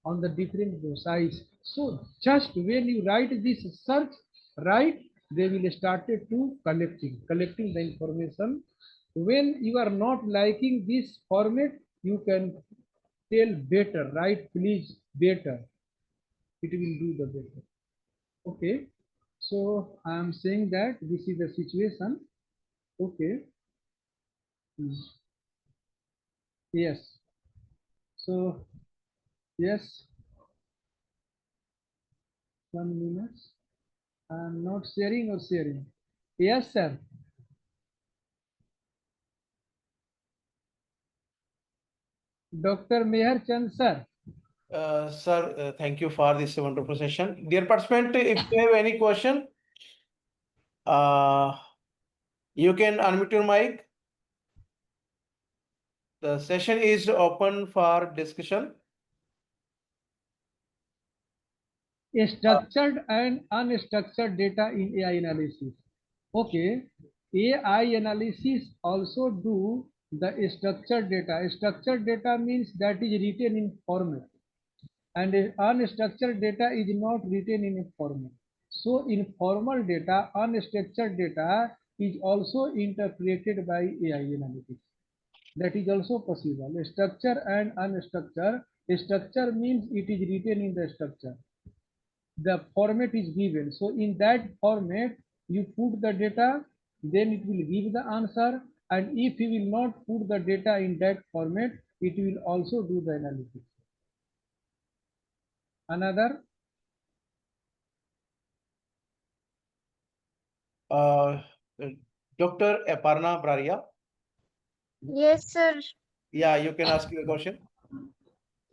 on the different websites. So just when you write this search, right, they will start to collecting the information. When you are not liking this format, you can tell better, right? Please better. It will do the better. Okay. So I am saying that this is the situation. Okay. Yes. So, yes, 1 minute. I'm not sharing or sharing. Yes, sir. Dr. Meher Chand, sir. Sir, thank you for this wonderful session. Dear participant, if you have any question, uh, you can unmute your mic. The session is open for discussion. Structured and unstructured data in AI analysis. Okay. AI analysis also do the structured data. Structured data means that is written in format, and unstructured data is not written in a format. So informal data, unstructured data is also interpreted by AI analytics. That is also possible. Structure and unstructured. Structure means it is written in the structure. The format is given. So in that format, you put the data, then it will give the answer. And if you will not put the data in that format, it will also do the analysis. Another. Uh, Dr. Aparna Braria. Yes, sir. Yeah, you can ask your question.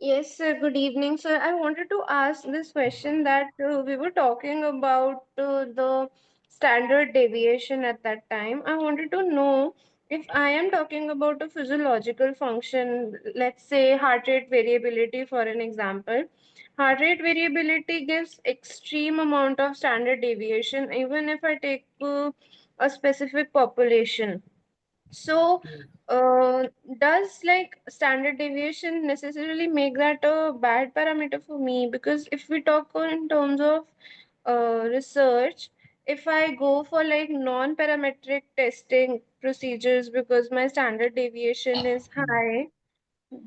Yes, sir. Good evening, sir. I wanted to ask this question that we were talking about the standard deviation at that time. I wanted to know if I am talking about a physiological function, let's say heart rate variability, for an example. Heart rate variability gives extreme amount of standard deviation, even if I take a specific population. So, does like standard deviation necessarily make that a bad parameter for me? Because if we talk in terms of research, if I go for like non-parametric testing procedures because my standard deviation is high,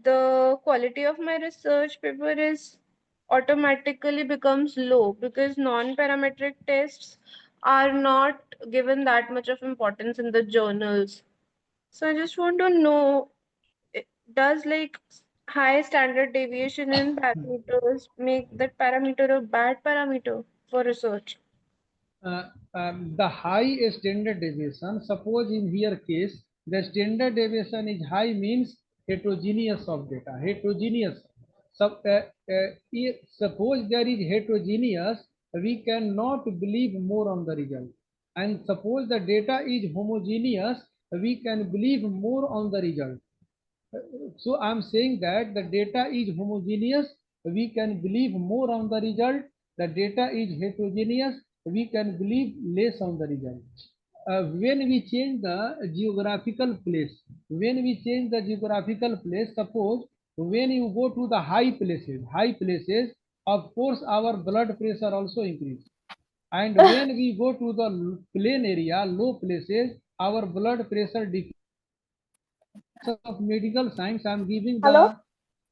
the quality of my research paper is automatically becomes low because non-parametric tests are not given that much of importance in the journals. So I just want to know, does like high standard deviation in parameters make that parameter a bad parameter for research? The high standard deviation, suppose in here case, the standard deviation is high means heterogeneous of data, heterogeneous. If suppose there is heterogeneous, we cannot believe more on the result. And suppose the data is homogeneous, we can believe more on the result. So I'm saying that the data is homogeneous, we can believe more on the result. The data is heterogeneous, we can believe less on the result. When we change the geographical place, suppose when you go to the high places, of course our blood pressure also increase. And when we go to the plain area, low places, our blood pressure decrease. Of medical science, I'm giving Hello? the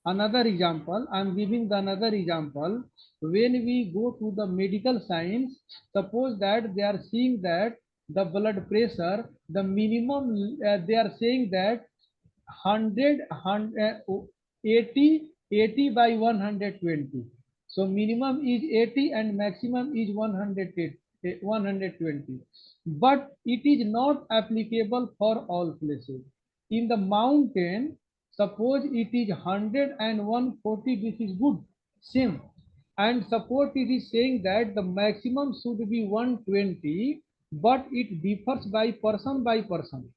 another example. I'm giving the another example. When we go to the medical science, suppose that they are seeing that the blood pressure, the minimum, they are saying that 80 by 120. So minimum is 80 and maximum is 120. But it is not applicable for all places. In the mountain, suppose it is 100 and 140, this is good, same. And suppose it is saying that the maximum should be 120, but it differs by person by person.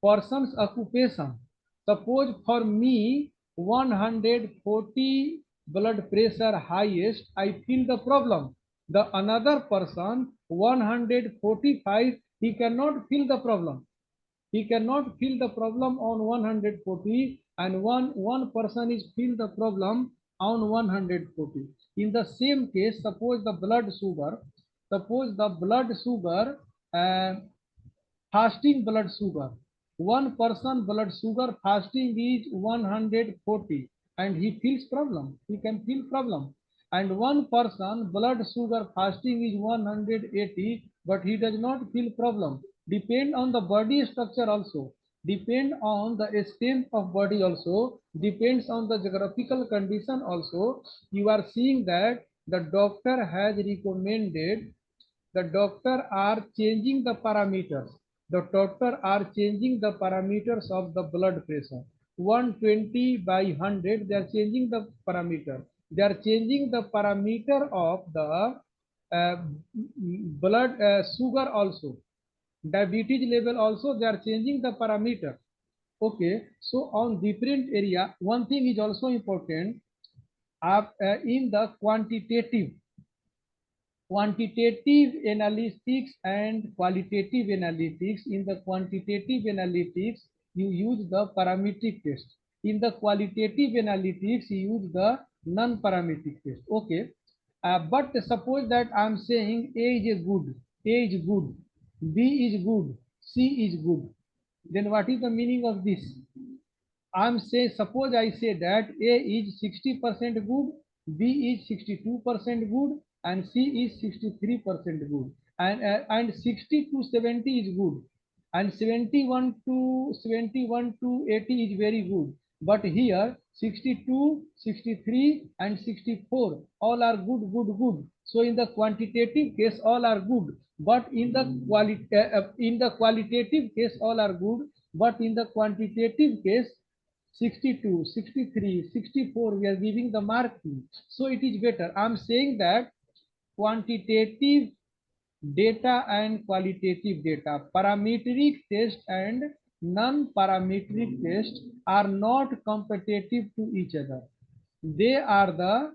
Person's occupation. Suppose for me 140 blood pressure highest, I feel the problem. The another person 145, he cannot feel the problem. He cannot feel the problem on 140, and one person is feel the problem on 140. In the same case, suppose the blood sugar, uh, fasting blood sugar. One person blood sugar fasting is 140 and he feels problem. He can feel problem. And one person blood sugar fasting is 180 but he does not feel problem. Depend on the body structure also. Depend on the strength of body also. Depends on the geographical condition also. You are seeing that the doctor has recommended, the doctor are changing the parameters. The doctor are changing the parameters of the blood pressure. 120 by 100, they are changing the parameter. They are changing the parameter of the uh, blood sugar also. Diabetes level also, they are changing the parameter. Okay, so on different area, one thing is also important, in the quantitative analytics and qualitative analytics. In the quantitative analytics, you use the parametric test. In the qualitative analytics, you use the non-parametric test. Okay. But suppose that I am saying A is good, B is good, C is good. Then what is the meaning of this? I'm say, suppose I say that A is 60% good, B is 62% good, and C is 63% good, and 60 to 70 is good, and 71 to 80 is very good. But here 62, 63, and 64 all are good, good, good. So in the quantitative case all are good, but in the qualitative case all are good, but in the quantitative case 62, 63, 64, we are giving the marking. So it is better. I'm saying that quantitative data and qualitative data, parametric test and non-parametric test are not competitive to each other. They are the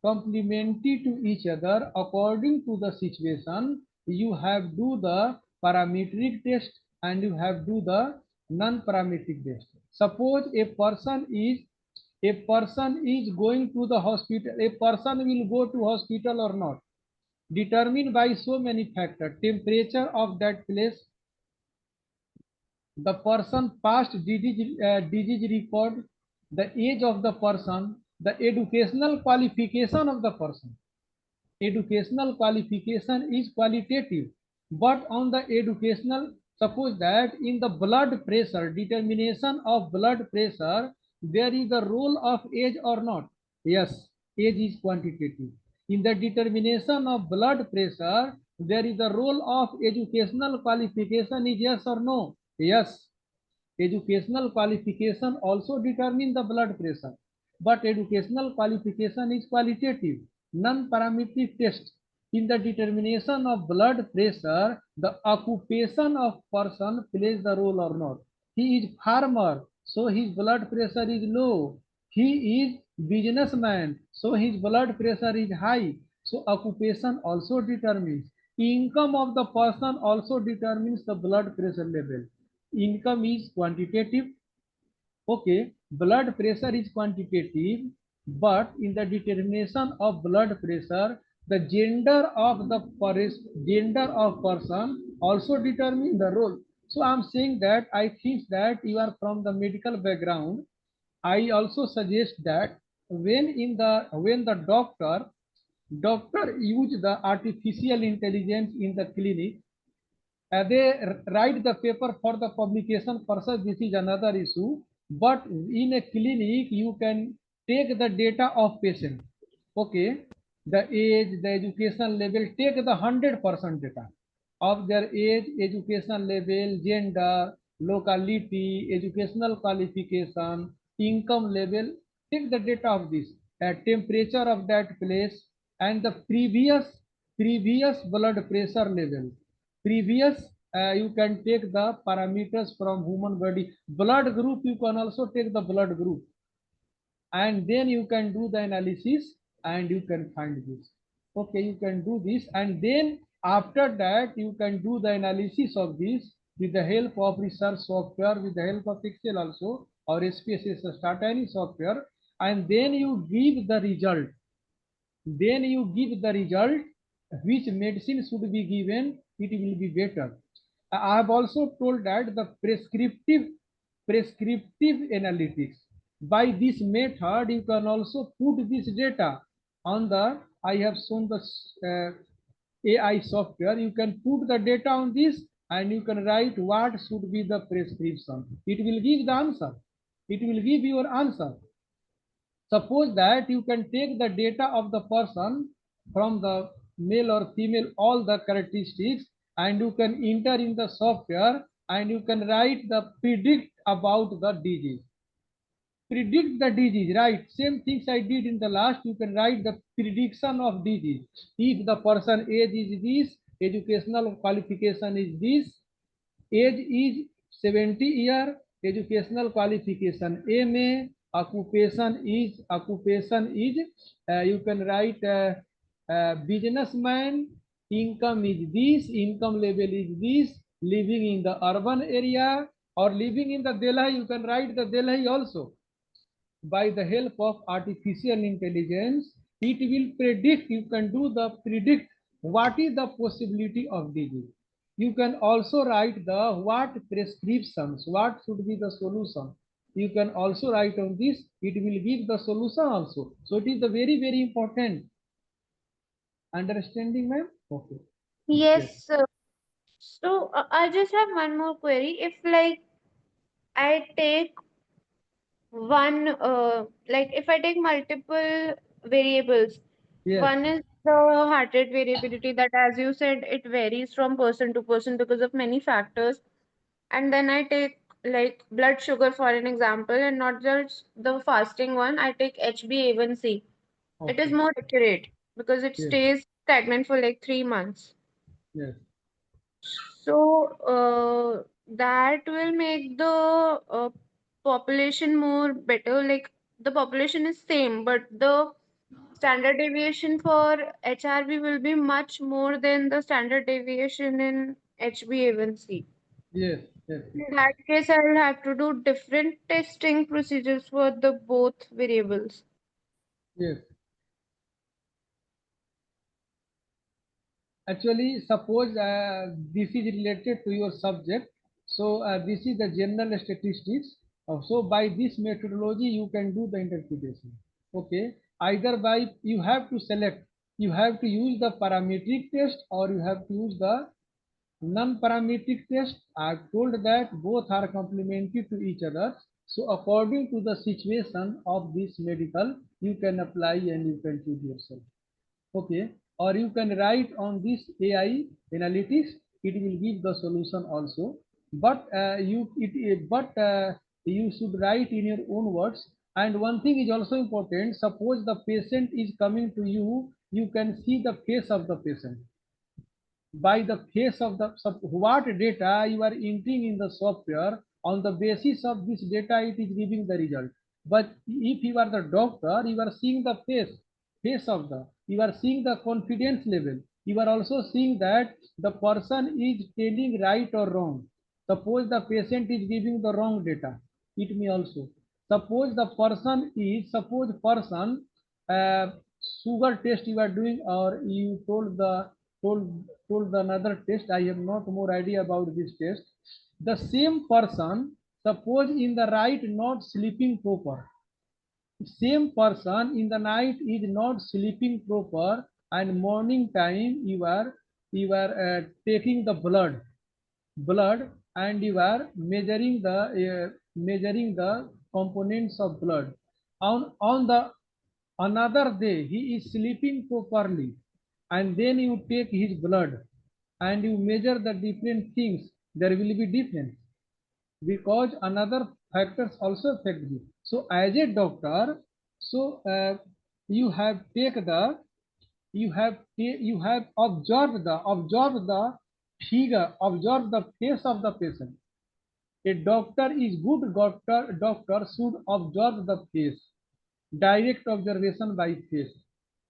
complementary to each other. According to the situation, you have do the parametric test and you have do the non-parametric test. Suppose a person is going to the hospital. A person will go to hospital or not, determined by so many factors: temperature of that place, the person past disease record, the age of the person, the educational qualification of the person. Educational qualification is qualitative, but on the educational, suppose that in the blood pressure, determination of blood pressure, there is a role of age or not? Yes, age is quantitative. In the determination of blood pressure, there is a role of educational qualification, is yes or no? Yes. Educational qualification also determine the blood pressure, but educational qualification is qualitative, non-parametric test. In the determination of blood pressure, the occupation of person plays the role or not. He is farmer, so his blood pressure is low. He is businessman, so his blood pressure is high. So occupation also determines. Income of the person also determines the blood pressure level. Income is quantitative. Okay, blood pressure is quantitative, but in the determination of blood pressure, the gender of person also determine the role. So I'm saying that I think that you are from the medical background. I also suggest that when the doctor use the artificial intelligence in the clinic, they write the paper for the publication purpose. This is another issue, but in a clinic you can take the data of patient. Okay, the age, the education level, take the 100% data of their age, education level, gender, locality, educational qualification, income level. Take the data of this, temperature of that place, and the previous blood pressure level. Previous, you can take the parameters from human body. Blood group, you can also take the blood group. and then you can do the analysis and you can find this. Okay, you can do this, and then after that you can do the analysis of this with the help of research software, with the help of Excel also, or SPSS start any software, and then you give the result. Then you give the result, which medicine should be given, it will be better. I have also told that the prescriptive analytics. By this method, you can also put this data on the, I have shown the AI software. You can put the data on this and you can write what should be the prescription. It will give the answer. It will give your answer. Suppose that you can take the data of the person from the male or female, all the characteristics, and you can enter in the software and you can write the predict about the disease. Predict the disease, right? Same things I did in the last, you can write the prediction of disease. If the person age is this, educational qualification is this, age is 70 year, educational qualification MA, occupation is you can write businessman, income is this, income level is this, living in the urban area or living in the Delhi, you can write the Delhi also. By the help of artificial intelligence, it will predict, you can do the predict what is the possibility of disease. You can also write the what prescriptions, what should be the solution. You can also write on this, it will give the solution also. So it is the very important. Understanding, ma'am? Okay. Yes. Yes, sir. So I just have one more query. If like I take one, like if I take multiple variables, Yes. one is the heart rate variability that, as you said, it varies from person to person because of many factors. And then I take like blood sugar for an example, and not just the fasting one, I take HbA1c. It is Okay. more accurate because it Yes. stays stagnant for like 3 months. Yes. So that will make the population more better. Like the population is same, but the standard deviation for HRV will be much more than the standard deviation in HbA1c. Yes. Yes. Yes. In that case, I will have to do different testing procedures for the both variables. Yes. Actually, suppose this is related to your subject. So this is the general statistics. So by this methodology, you can do the interpretation. Okay. Either by you have to select, you have to use the parametric test or you have to use the non-parametric test. I've told that both are complementary to each other. So according to the situation of this medical, you can apply and you can choose yourself. Okay, or you can write on this AI analytics, it will give the solution also, but you should write in your own words. And one thing is also important, suppose the patient is coming to you, you can see the face of the patient. By the face of the what data you are entering in the software, on the basis of this data it is giving the result. But if you are the doctor, you are seeing the face of the, you are seeing the confidence level, you are also seeing that the person is telling right or wrong. Suppose the patient is giving the wrong data, it may also, suppose the person is, suppose person uh, sugar test you are doing, or you told told another test, I have not more idea about this test. The same person, suppose in the night not sleeping proper, same person in the night is not sleeping proper, and morning time you are taking the blood and you are measuring the components of blood. On the another day he is sleeping properly, and then you take his blood and you measure the different things, there will be difference because another factors also affect you. So as a doctor, so you have take the, you have observed the figure, observe the face of the patient. A doctor is good doctor should observe the face. direct observation by face.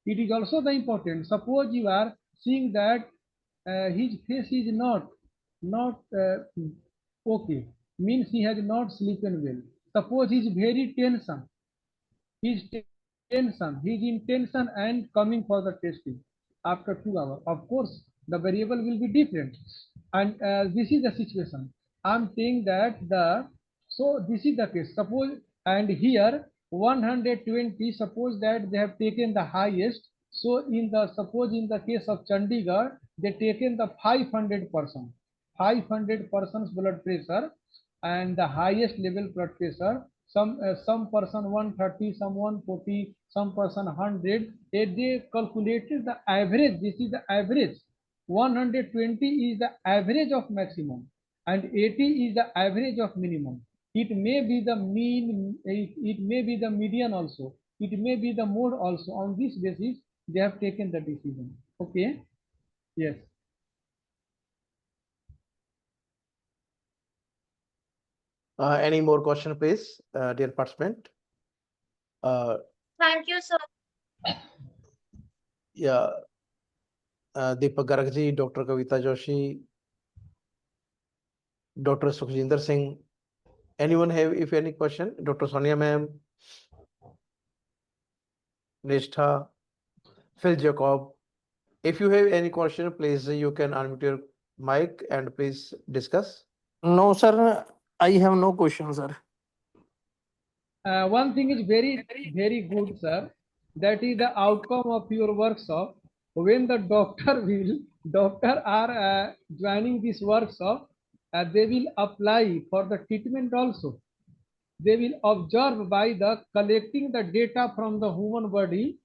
It is also the important. Suppose you are seeing that his face is not okay, means he has not sleepten well. Suppose he is very tension, he's in tension and coming for the testing after 2 hours. Of course, the variable will be different, and this is the situation. I'm saying that this is the case. Suppose and here 120. Suppose that they have taken the highest. So in the case of Chandigarh, they taken the 500 persons blood pressure and the highest level blood pressure. Some person 130, some 140, some person 100. They calculated the average. This is the average. 120 is the average of maximum and 80 is the average of minimum. It may be the mean, it may be the median also. It may be the mode also. On this basis, they have taken the decision. Okay. Yes. Any more question, please, dear participant? Thank you, sir. Yeah, Deepak Garg ji, Dr. Kavita Joshi, Dr. Sukhjinder Singh. Anyone have if any question? Dr. Sonia ma'am, Nishtha, Phil Jacob. If you have any question, please you can unmute your mic and please discuss. No, sir. I have no question, sir. One thing is very good, sir. That is the outcome of your workshop. When the doctor are joining this workshop, they will apply for the treatment also. They will observe by the collecting the data from the human body,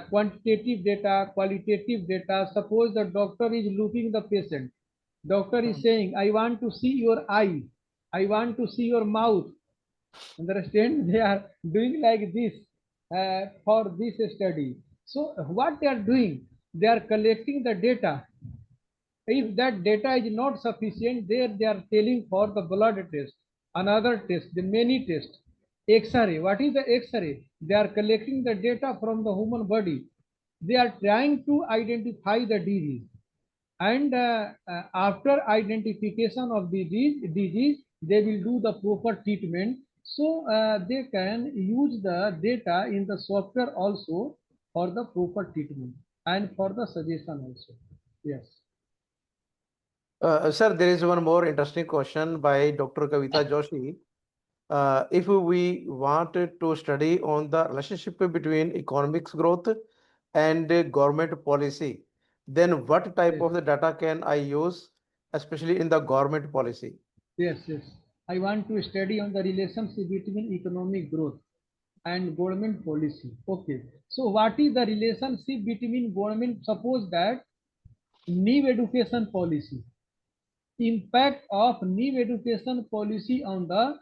quantitative data, qualitative data. Suppose the doctor is looking the patient. Doctor is saying, I want to see your eye. I want to see your mouth. Understand? They are doing like this for this study. So what they are doing? They are collecting the data. If that data is not sufficient, there they are telling for the blood test, another test, the many test, X-ray. What is the X-ray? They are collecting the data from the human body. They are trying to identify the disease, and after identification of the disease, they will do the proper treatment. So they can use the data in the software also for the proper treatment and for the suggestion also. Yes. Sir, there is one more interesting question by Dr. Kavita Joshi. If we wanted to study on the relationship between economics growth and government policy, then what type Yes. of the data can I use, especially in the government policy? Yes, yes. I want to study on the relationship between economic growth and government policy. Okay. So what is the relationship between government? Suppose that new education policy, impact of new education policy on the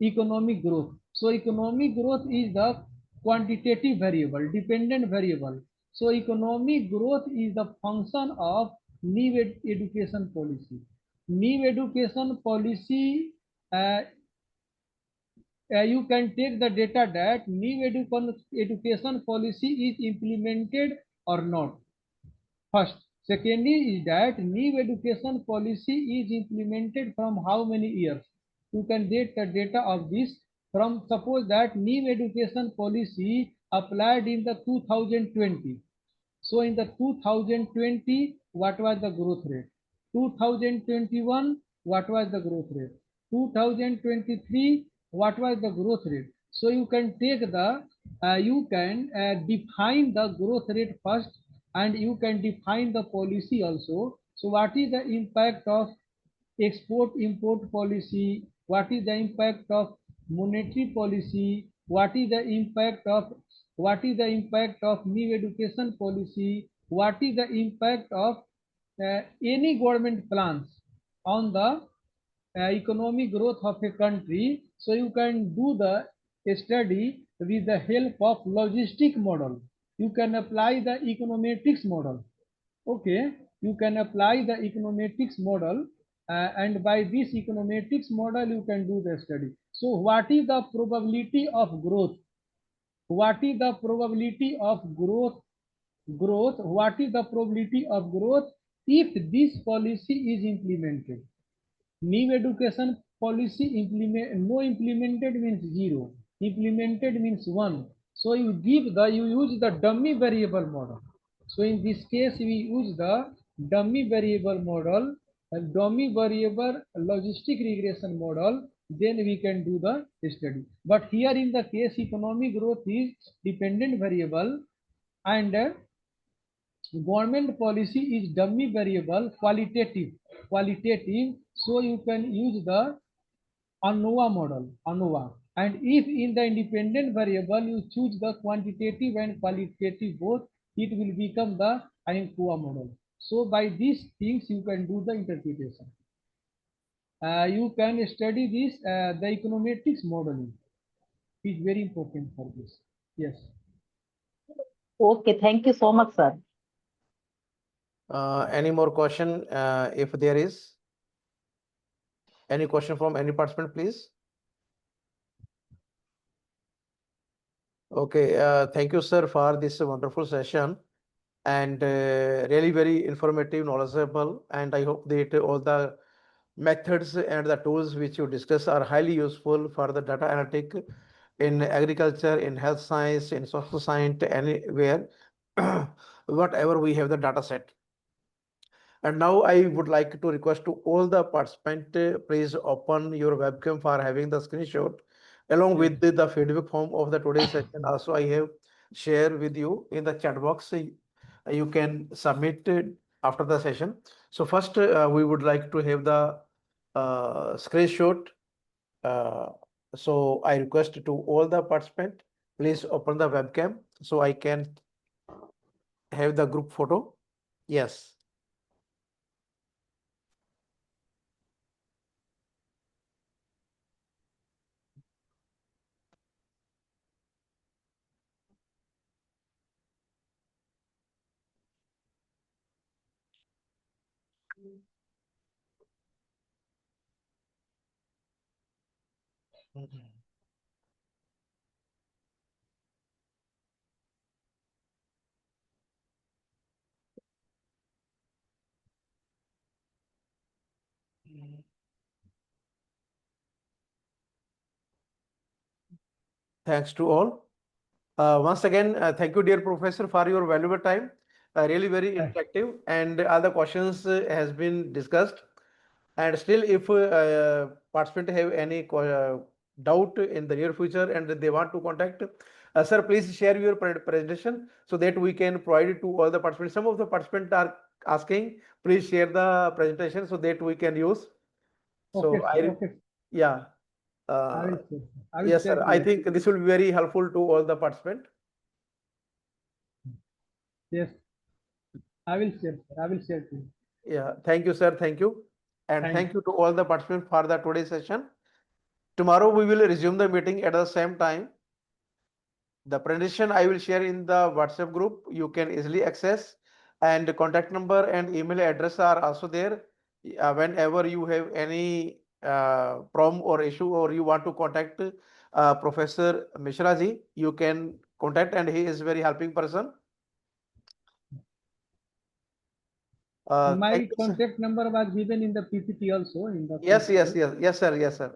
economic growth. So economic growth is the quantitative variable, dependent variable. So economic growth is the function of new education policy. New education policy, you can take the data that new education policy is implemented or not. First. Secondly is that new education policy is implemented from how many years. You can get the data of this from, suppose that new education policy applied in the 2020. So in the 2020, what was the growth rate? 2021, what was the growth rate? 2023, what was the growth rate? So you can take the, you can define the growth rate first, and you can define the policy also. So what is the impact of export import policy? What is the impact of monetary policy? What is the impact of new education policy? What is the impact of any government plans on the economic growth of a country? So you can do the study with the help of logistic model. You can apply the econometrics model. Okay, you can apply the econometrics model, and by this econometrics model you can do the study. So what is the probability of growth what is the probability of growth, what is the probability of growth if this policy is implemented. New education policy no implemented means 0, implemented means 1. So you use the dummy variable model. So in this case we use the dummy variable model and dummy variable logistic regression model, then we can do the study. But here in the case economic growth is dependent variable and government policy is dummy variable qualitative, so you can use the ANOVA model, ANOVA. And if in the independent variable you choose the quantitative and qualitative both, it will become the INCOA model. So by these things you can do the interpretation. You can study this, the econometrics modeling is very important for this. Yes. Okay, thank you so much, sir. Any more question? If there is any question from any participant, please. Okay, thank you, sir, for this wonderful session and really very informative, knowledgeable. And I hope that all the methods and the tools which you discuss are highly useful for the data analytic in agriculture, in health science, in social science, anywhere, whatever we have the data set. And now I would like to request to all the participants, please open your webcam for having the screenshot along with the feedback form of the today's session. Also, I have shared with you in the chat box. You can submit it after the session. So first, we would like to have the screenshot. Uh, so I request to all the participants, please open the webcam so I can have the group photo. Yes. Mhm. Thanks to all. Once again, thank you, dear professor, for your valuable time. Really very interactive, and all the questions has been discussed. And still, if participant have any doubt in the near future and they want to contact, sir, please share your presentation so that we can provide it to all the participants. Some of the participants are asking, please share the presentation so that we can use. So Okay. yeah. I will share. I will Yes, share sir. I here. think this will be very helpful to all the participants. Yes, I will share. I will share to you. Yeah, thank you, sir. Thank you. And Thank thank you to all the participants for the today's session. Tomorrow we will resume the meeting at the same time. The presentation I will share in the WhatsApp group. You can easily access, and the contact number and email address are also there. Whenever you have any problem or issue or you want to contact Professor Mishra ji, you can contact and he is very helping person. Thank My you, sir. contact number was given in the PPT also in the Yes, sir. Yes, sir.